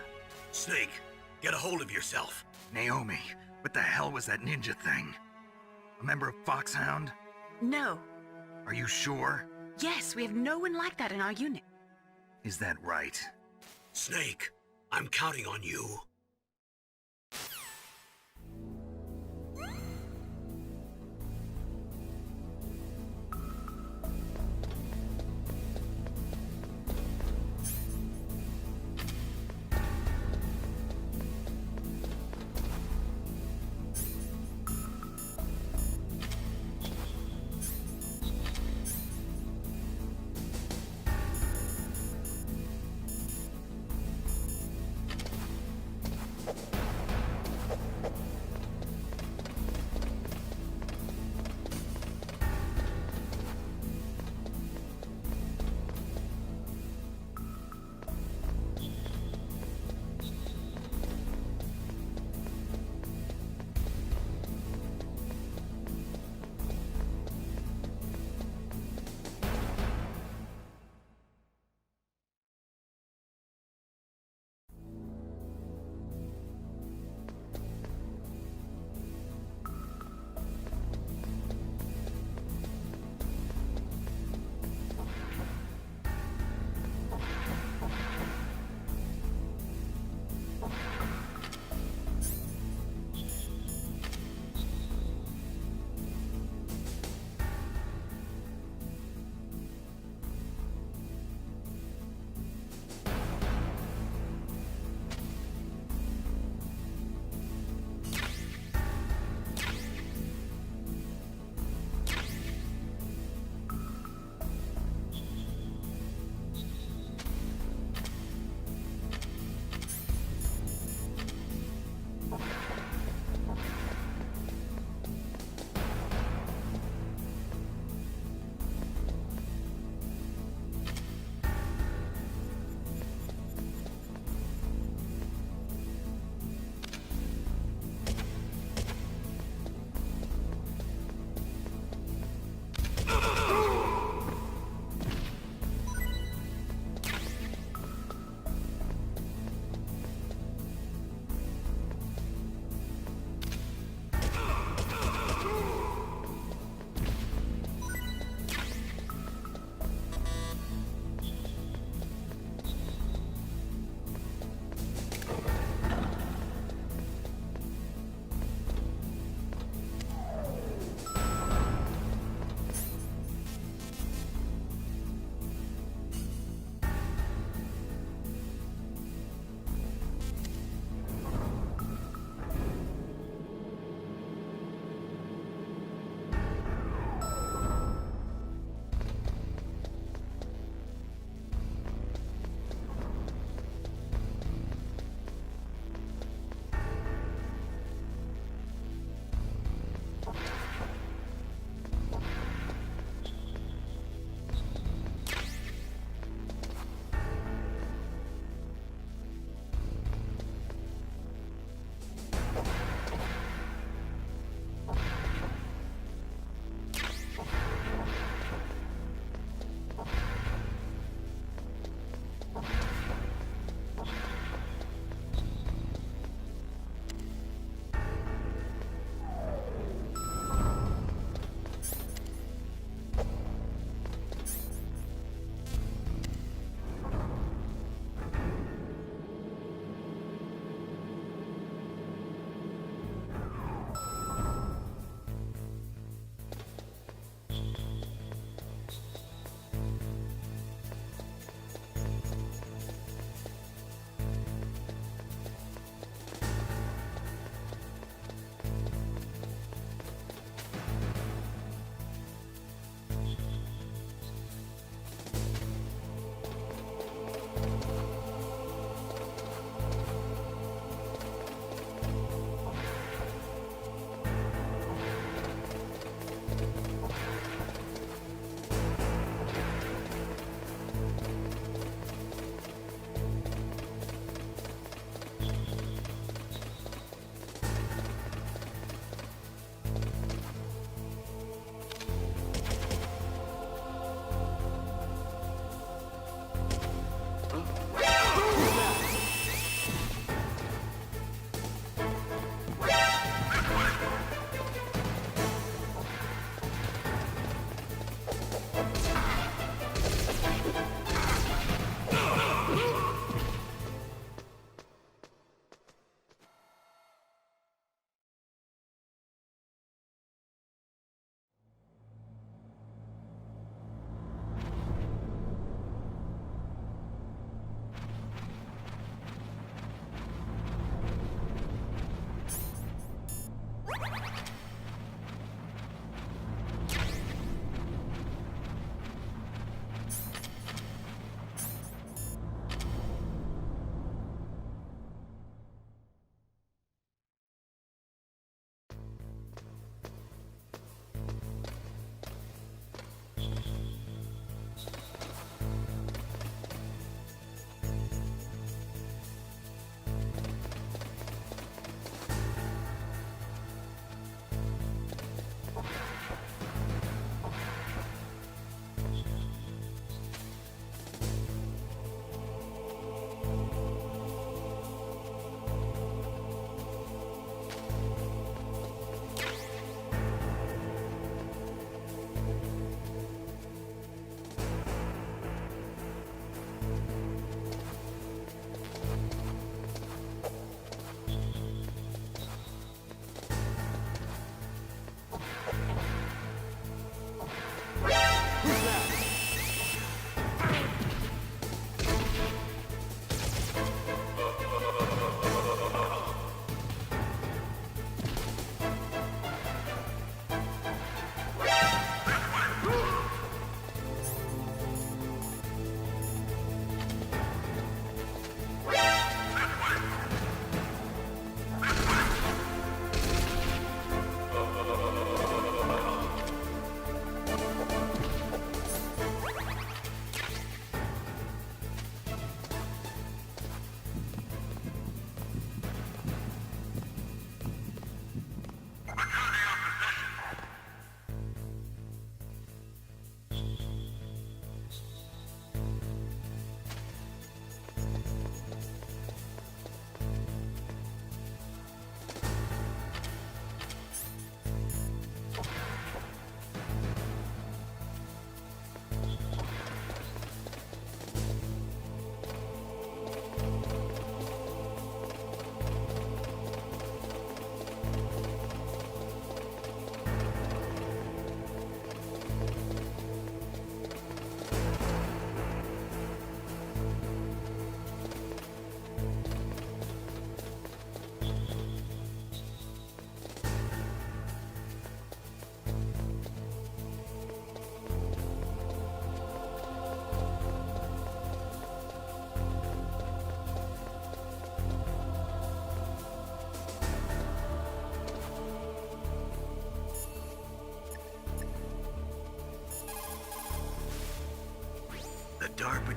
Snake, get a hold of yourself. Naomi, what the hell was that ninja thing? A member of Foxhound? No. Are you sure? Yes, we have no one like that in our unit. Is that right? Snake, I'm counting on you.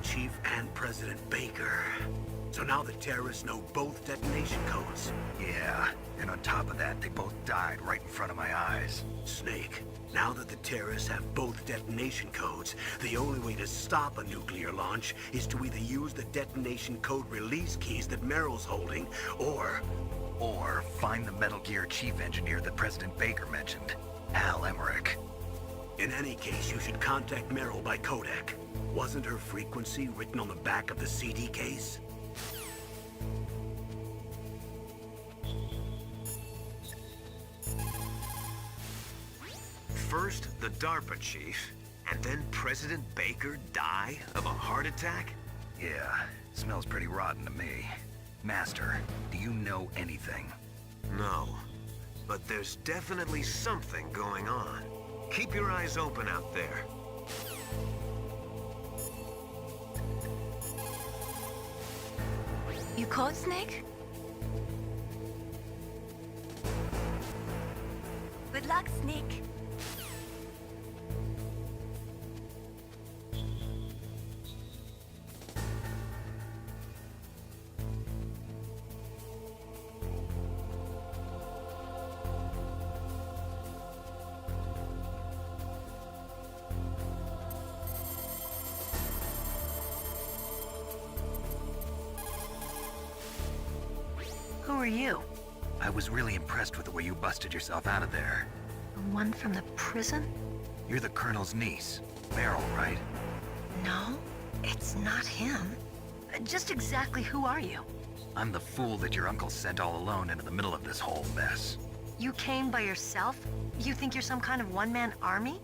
Chief and President Baker. So now the terrorists know both detonation codes. Yeah, and on top of that, they both died right in front of my eyes. Snake, now that the terrorists have both detonation codes, the only way to stop a nuclear launch is to either use the detonation code release keys that Meryl's holding, or find the Metal Gear chief engineer that President Baker mentioned, Hal Emmerich. in any case, you should contact Meryl by codec. Wasn't her frequency written on the back of the CD case? First, the DARPA chief, and then President Baker die of a heart attack? Yeah, smells pretty rotten to me. Master, do you know anything? No, but there's definitely something going on. Keep your eyes open out there. You caught Snake? Good luck, Snake. Who are you? I was really impressed with the way you busted yourself out of there. The one from the prison? You're the Colonel's niece, Meryl, right? No, it's not him. Just exactly who are you? I'm the fool that your uncle sent all alone into the middle of this whole mess. You came by yourself? You think you're some kind of one-man army?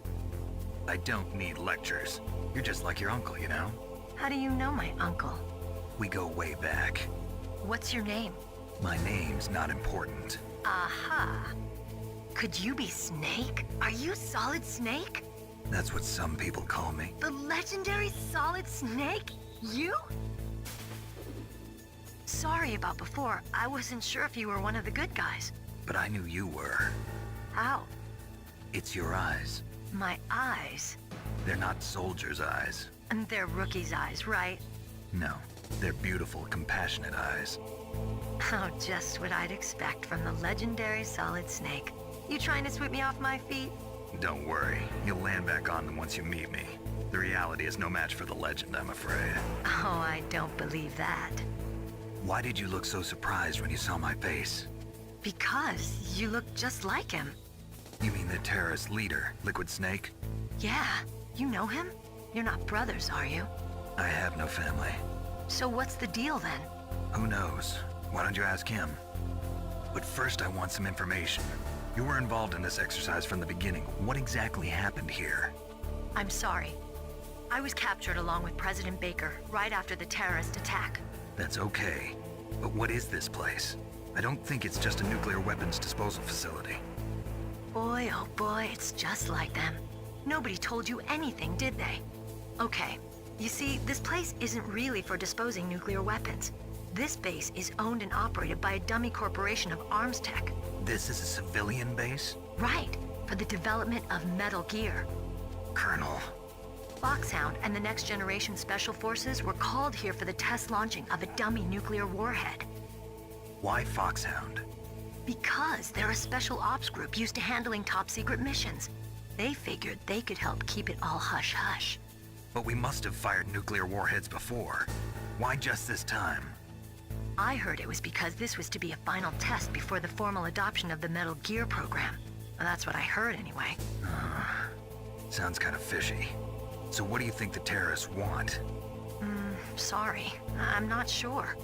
I don't need lectures. You're just like your uncle, you know? How do you know my uncle? We go way back. What's your name? My name's not important. Aha. Could you be Snake? Are you Solid Snake? That's what some people call me. The legendary Solid Snake? You? Sorry about before. I wasn't sure if you were one of the good guys. But I knew you were. How? It's your eyes. My eyes? They're not soldiers' eyes. And they're rookie's eyes, right? No, they're beautiful, compassionate eyes. Oh, just what I'd expect from the legendary Solid Snake. You trying to sweep me off my feet? Don't worry, you'll land back on them once you meet me. The reality is no match for the legend, I'm afraid. Oh, I don't believe that. Why did you look so surprised when you saw my face? Because you look just like him. You mean the terrorist leader, Liquid Snake? Yeah, you know him? You're not brothers, are you? I have no family. So what's the deal then? Who knows? Why don't you ask him? But first I want some information. You were involved in this exercise from the beginning. What exactly happened here? I'm sorry. I was captured along with President Baker right after the terrorist attack. That's okay. But what is this place? I don't think it's just a nuclear weapons disposal facility. Boy, oh boy, it's just like them. Nobody told you anything, did they? Okay, you see, this place isn't really for disposing nuclear weapons. This base is owned and operated by a dummy corporation of arms tech. This is a civilian base? Right, for the development of Metal Gear. Colonel. Foxhound and the Next Generation Special Forces were called here for the test launching of a dummy nuclear warhead. Why Foxhound? Because they're a special ops group used to handling top-secret missions. They figured they could help keep it all hush-hush. But we must have fired nuclear warheads before. Why just this time? I heard it was because this was to be a final test before the formal adoption of the Metal Gear program. Well, that's what I heard anyway. Sounds kind of fishy. So what do you think the terrorists want? Sorry. I'm not sure.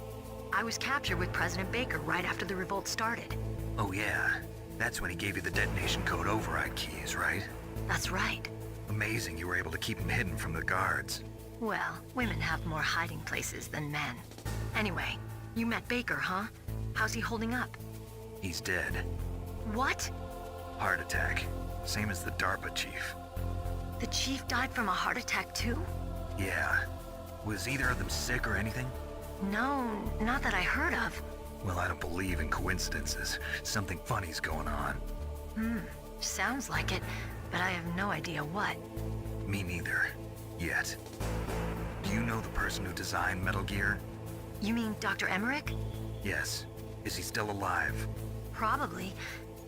I was captured with President Baker right after the revolt started. Oh yeah, that's when he gave you the detonation code override keys, right? That's right. Amazing you were able to keep him hidden from the guards. Well, women have more hiding places than men. Anyway, you met Baker, huh? How's he holding up? He's dead. What? Heart attack. Same as the DARPA chief. The chief died from a heart attack too? Yeah. Was either of them sick or anything? No, not that I heard of. Well, I don't believe in coincidences. Something funny's going on. Sounds like it, but I have no idea what. Me neither. Yet. Do you know the person who designed Metal Gear? You mean Dr. Emmerich? Yes. Is he still alive? Probably.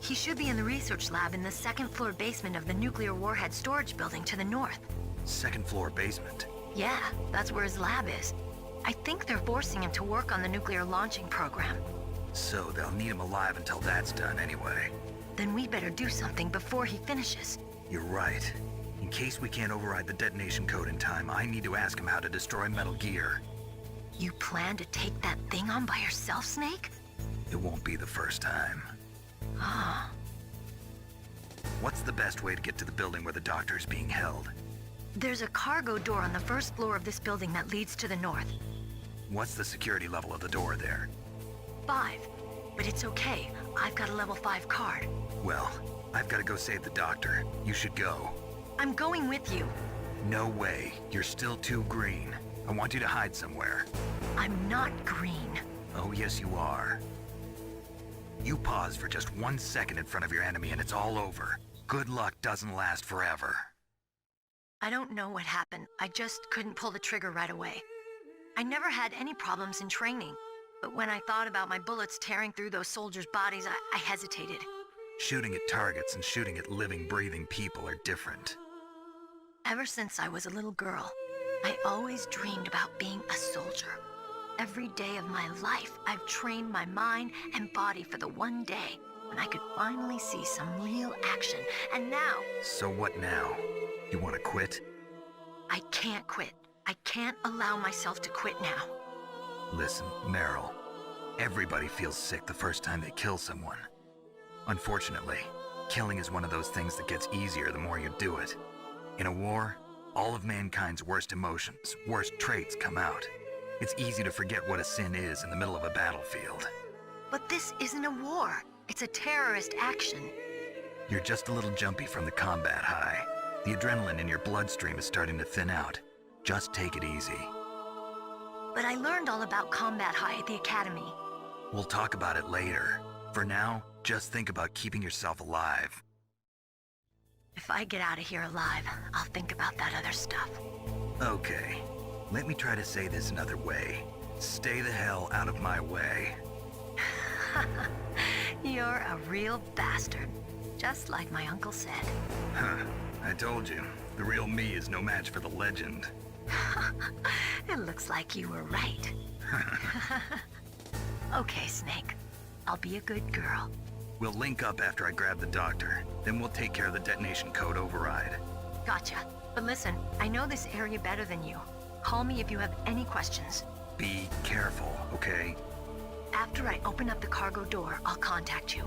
He should be in the research lab in the second floor basement of the nuclear warhead storage building to the north. Second floor basement? Yeah, that's where his lab is. I think they're forcing him to work on the nuclear launching program. So they'll need him alive until that's done anyway. Then we better do something before he finishes. You're right. In case we can't override the detonation code in time, I need to ask him how to destroy Metal Gear. You plan to take that thing on by yourself, Snake? It won't be the first time. Ah. What's the best way to get to the building where the doctor is being held? There's a cargo door on the first floor of this building that leads to the north. What's the security level of the door there? 5. But it's okay. I've got a level 5 card. Well, I've got to go save the doctor. You should go. I'm going with you. No way. You're still too green. I want you to hide somewhere. I'm not green. Oh, yes, you are. You pause for just 1 second in front of your enemy and it's all over. Good luck doesn't last forever. I don't know what happened. I just couldn't pull the trigger right away. I never had any problems in training, but when I thought about my bullets tearing through those soldiers' bodies, I hesitated. Shooting at targets and shooting at living, breathing people are different. Ever since I was a little girl, I always dreamed about being a soldier. Every day of my life, I've trained my mind and body for the one day when I could finally see some real action, and now... So what now? You want to quit? I can't quit. I can't allow myself to quit now. Listen, Meryl. Everybody feels sick the first time they kill someone. Unfortunately, killing is one of those things that gets easier the more you do it. In a war, all of mankind's worst emotions, worst traits come out. It's easy to forget what a sin is in the middle of a battlefield. But this isn't a war. It's a terrorist action. You're just a little jumpy from the combat high. The adrenaline in your bloodstream is starting to thin out. Just take it easy. But I learned all about combat high at the academy. We'll talk about it later. For now, just think about keeping yourself alive. If I get out of here alive, I'll think about that other stuff. Okay. Let me try to say this another way. Stay the hell out of my way. You're a real bastard. Just like my uncle said. Huh. I told you. The real me is no match for the legend. It looks like you were right. Okay, Snake. I'll be a good girl. We'll link up after I grab the doctor. Then we'll take care of the detonation code override. Gotcha. But listen, I know this area better than you. Call me if you have any questions. Be careful, okay? After I open up the cargo door, I'll contact you.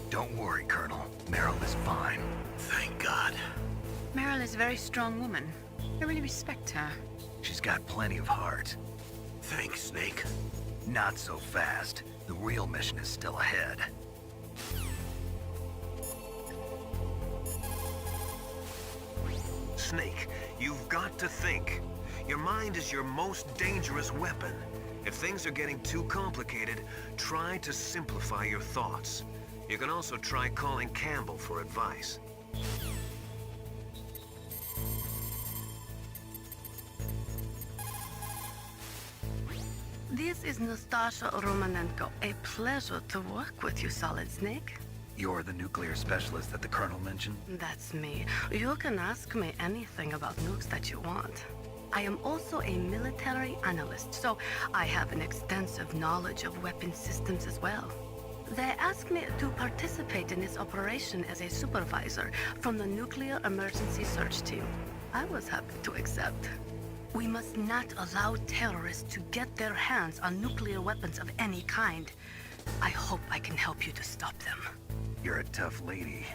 Don't worry, Colonel. Meryl is fine. Thank God. Meryl is a very strong woman. I really respect her. She's got plenty of heart. Thanks, Snake. Not so fast. The real mission is still ahead. Snake, you've got to think. Your mind is your most dangerous weapon. If things are getting too complicated, try to simplify your thoughts. You can also try calling Campbell for advice. This is Nastasha Romanenko. A pleasure to work with you, Solid Snake. You're the nuclear specialist that the Colonel mentioned? That's me. You can ask me anything about nukes that you want. I am also a military analyst, so I have an extensive knowledge of weapon systems as well. They asked me to participate in this operation as a supervisor from the Nuclear Emergency Search Team. I was happy to accept. We must not allow terrorists to get their hands on nuclear weapons of any kind. I hope I can help you to stop them. You're a tough lady.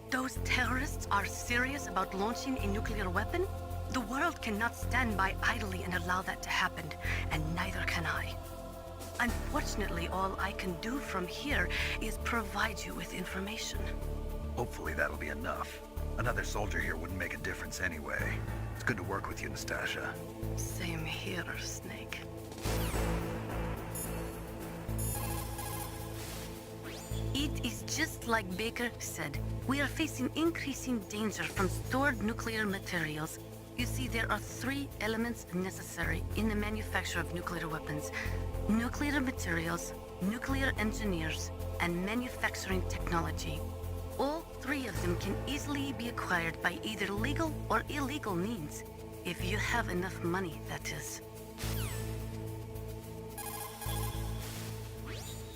Those terrorists are serious about launching a nuclear weapon? The world cannot stand by idly and allow that to happen, and neither can I. Unfortunately, all I can do from here is provide you with information. Hopefully that'll be enough. Another soldier here wouldn't make a difference anyway. It's good to work with you, Nastasha. Same here, Snake. It is just like Baker said. We are facing increasing danger from stored nuclear materials. You see, there are 3 elements necessary in the manufacture of nuclear weapons: nuclear materials, nuclear engineers, and manufacturing technology. All 3 of them can easily be acquired by either legal or illegal means, if you have enough money, that is.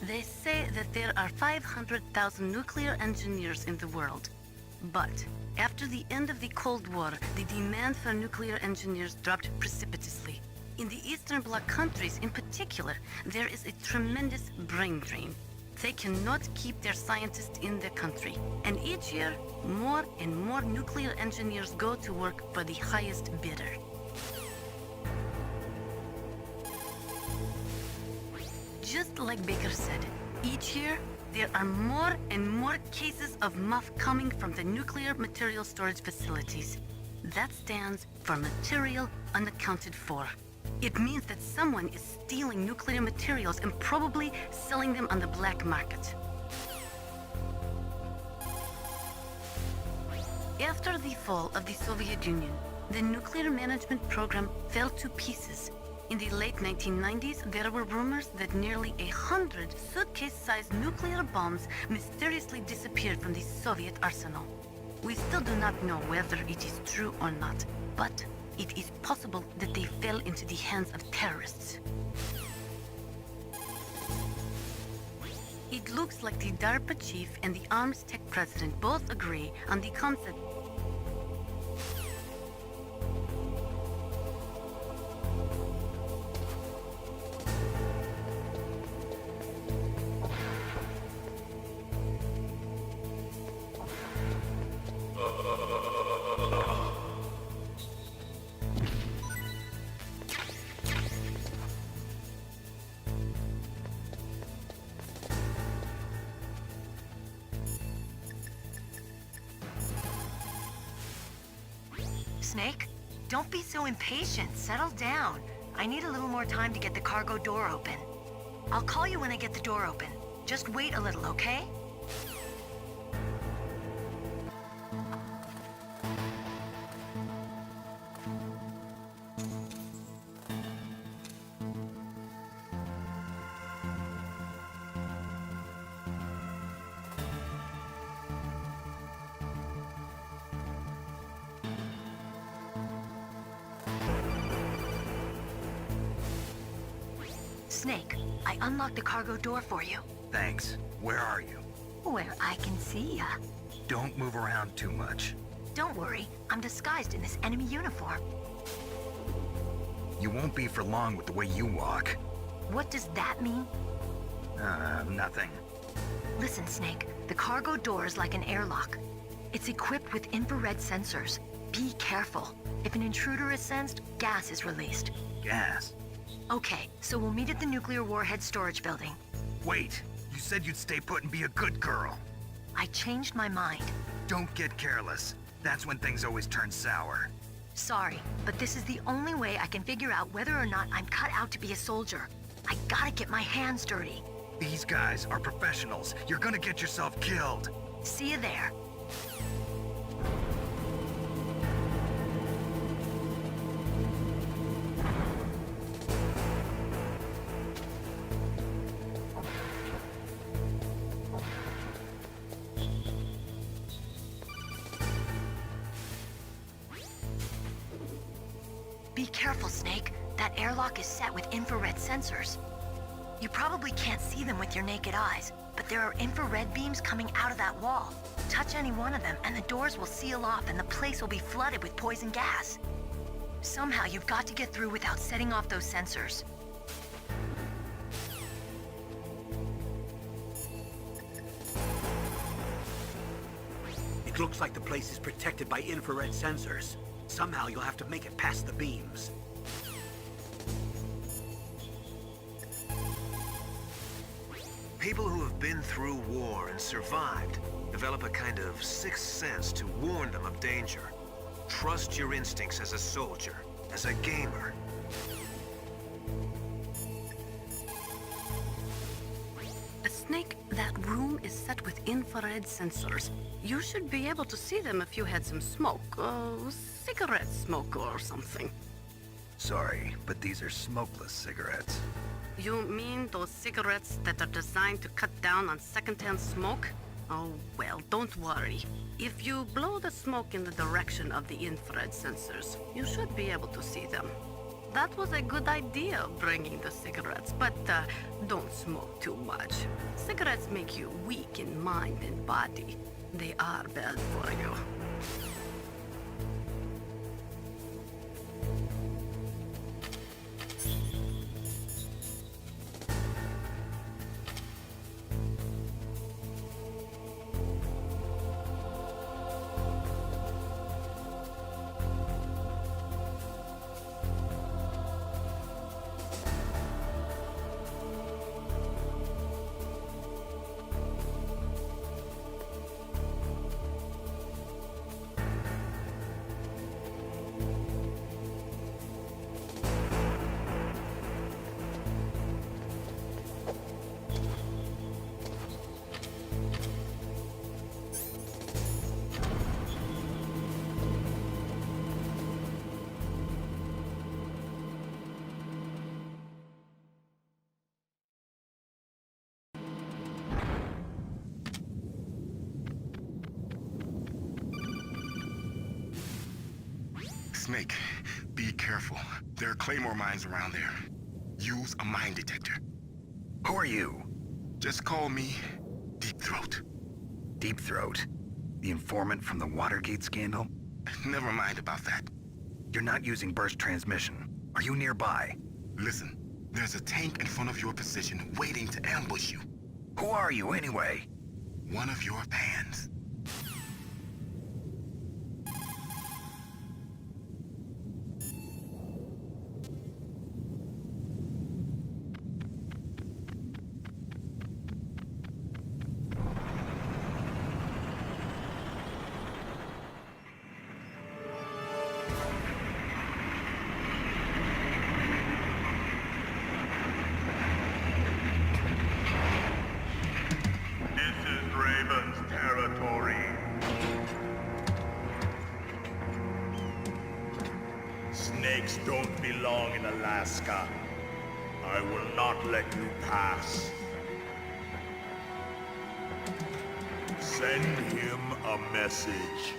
They say that there are 500,000 nuclear engineers in the world. But after the end of the Cold War, the demand for nuclear engineers dropped precipitously. In the Eastern Bloc countries in particular, there is a tremendous brain drain. They cannot keep their scientists in the country. And each year, more and more nuclear engineers go to work for the highest bidder. Just like Baker said, each year, there are more and more cases of muff coming from the nuclear material storage facilities. That stands for material unaccounted for. It means that someone is stealing nuclear materials and probably selling them on the black market. After the fall of the Soviet Union, the nuclear management program fell to pieces. In the late 1990s, there were rumors that nearly 100 suitcase-sized nuclear bombs mysteriously disappeared from the Soviet arsenal. We still do not know whether it is true or not, but it is possible that they fell into the hands of terrorists. It looks like the DARPA chief and the Arms Tech president both agree on the concept. Snake, don't be so impatient. Settle down. I need a little more time to get the cargo door open. I'll call you when I get the door open. Just wait a little, okay? Snake, I unlocked the cargo door for you. Thanks. Where are you? Where I can see ya. Don't move around too much. Don't worry, I'm disguised in this enemy uniform. You won't be for long with the way you walk. What does that mean? Nothing. Listen, Snake, the cargo door is like an airlock. It's equipped with infrared sensors. Be careful. If an intruder is sensed, gas is released. Gas? Okay, so we'll meet at the nuclear warhead storage building. Wait, you said you'd stay put and be a good girl. I changed my mind. Don't get careless. That's when things always turn sour. Sorry, but this is the only way I can figure out whether or not I'm cut out to be a soldier. I gotta get my hands dirty. These guys are professionals. You're gonna get yourself killed. See you there. Be careful, Snake. That airlock is set with infrared sensors. You probably can't see them with your naked eyes, but there are infrared beams coming out of that wall. Touch any one of them and the doors will seal off and the place will be flooded with poison gas. Somehow you've got to get through without setting off those sensors. It looks like the place is protected by infrared sensors. Somehow you'll have to make it past the beams. People who have been through war and survived develop a kind of sixth sense to warn them of danger. Trust your instincts as a soldier, as a gamer. Snake, That room is set with infrared sensors. You should be able to see them if you had some smoke. Cigarette smoke or something. Sorry, but these are smokeless cigarettes. You mean those cigarettes that are designed to cut down on secondhand smoke? Oh, well, don't worry. If you blow the smoke in the direction of the infrared sensors, you should be able to see them. That was a good idea, bringing the cigarettes, but don't smoke too much. Cigarettes make you weak in mind and body. They are bad for you. Snake, be careful. There are claymore mines around there. Use a mine detector. Who are you? Just call me Deep Throat. Deep Throat? The informant from the Watergate scandal? Never mind about that. You're not using burst transmission. Are you nearby? Listen, there's a tank in front of your position waiting to ambush you. Who are you anyway? One of your fans. Snakes don't belong in Alaska. I will not let you pass. Send him a message.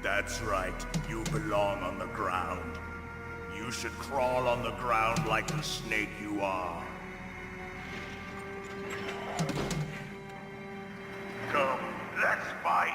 That's right, you belong on the ground. You should crawl on the ground like the snake you are. Come, let's fight!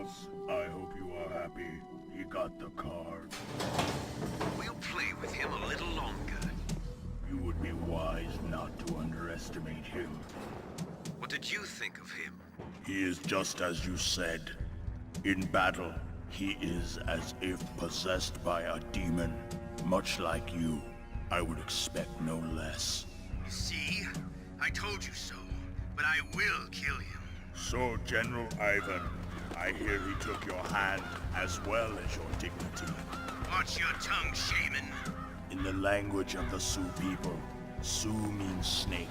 boss. I hope you are happy. He got the card. We'll play with him a little longer. You would be wise not to underestimate him. What did you think of him? He is just as you said. In battle, he is as if possessed by a demon. Much like you, I would expect no less. See? I told you so. But I will kill him. So, General Ivan, I hear he took your hand as well as your dignity. Watch your tongue, shaman. In the language of the Sioux people, Sioux means snake.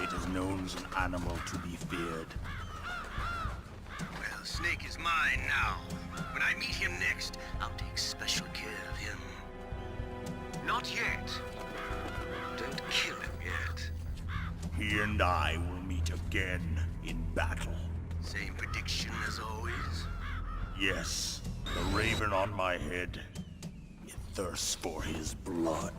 It is known as an animal to be feared. Well, Snake is mine now. When I meet him next, I'll take special care of him. Not yet. Don't kill him yet. He and I will meet again in battle. Same prediction as always? Yes, the raven on my head. It thirsts for his blood.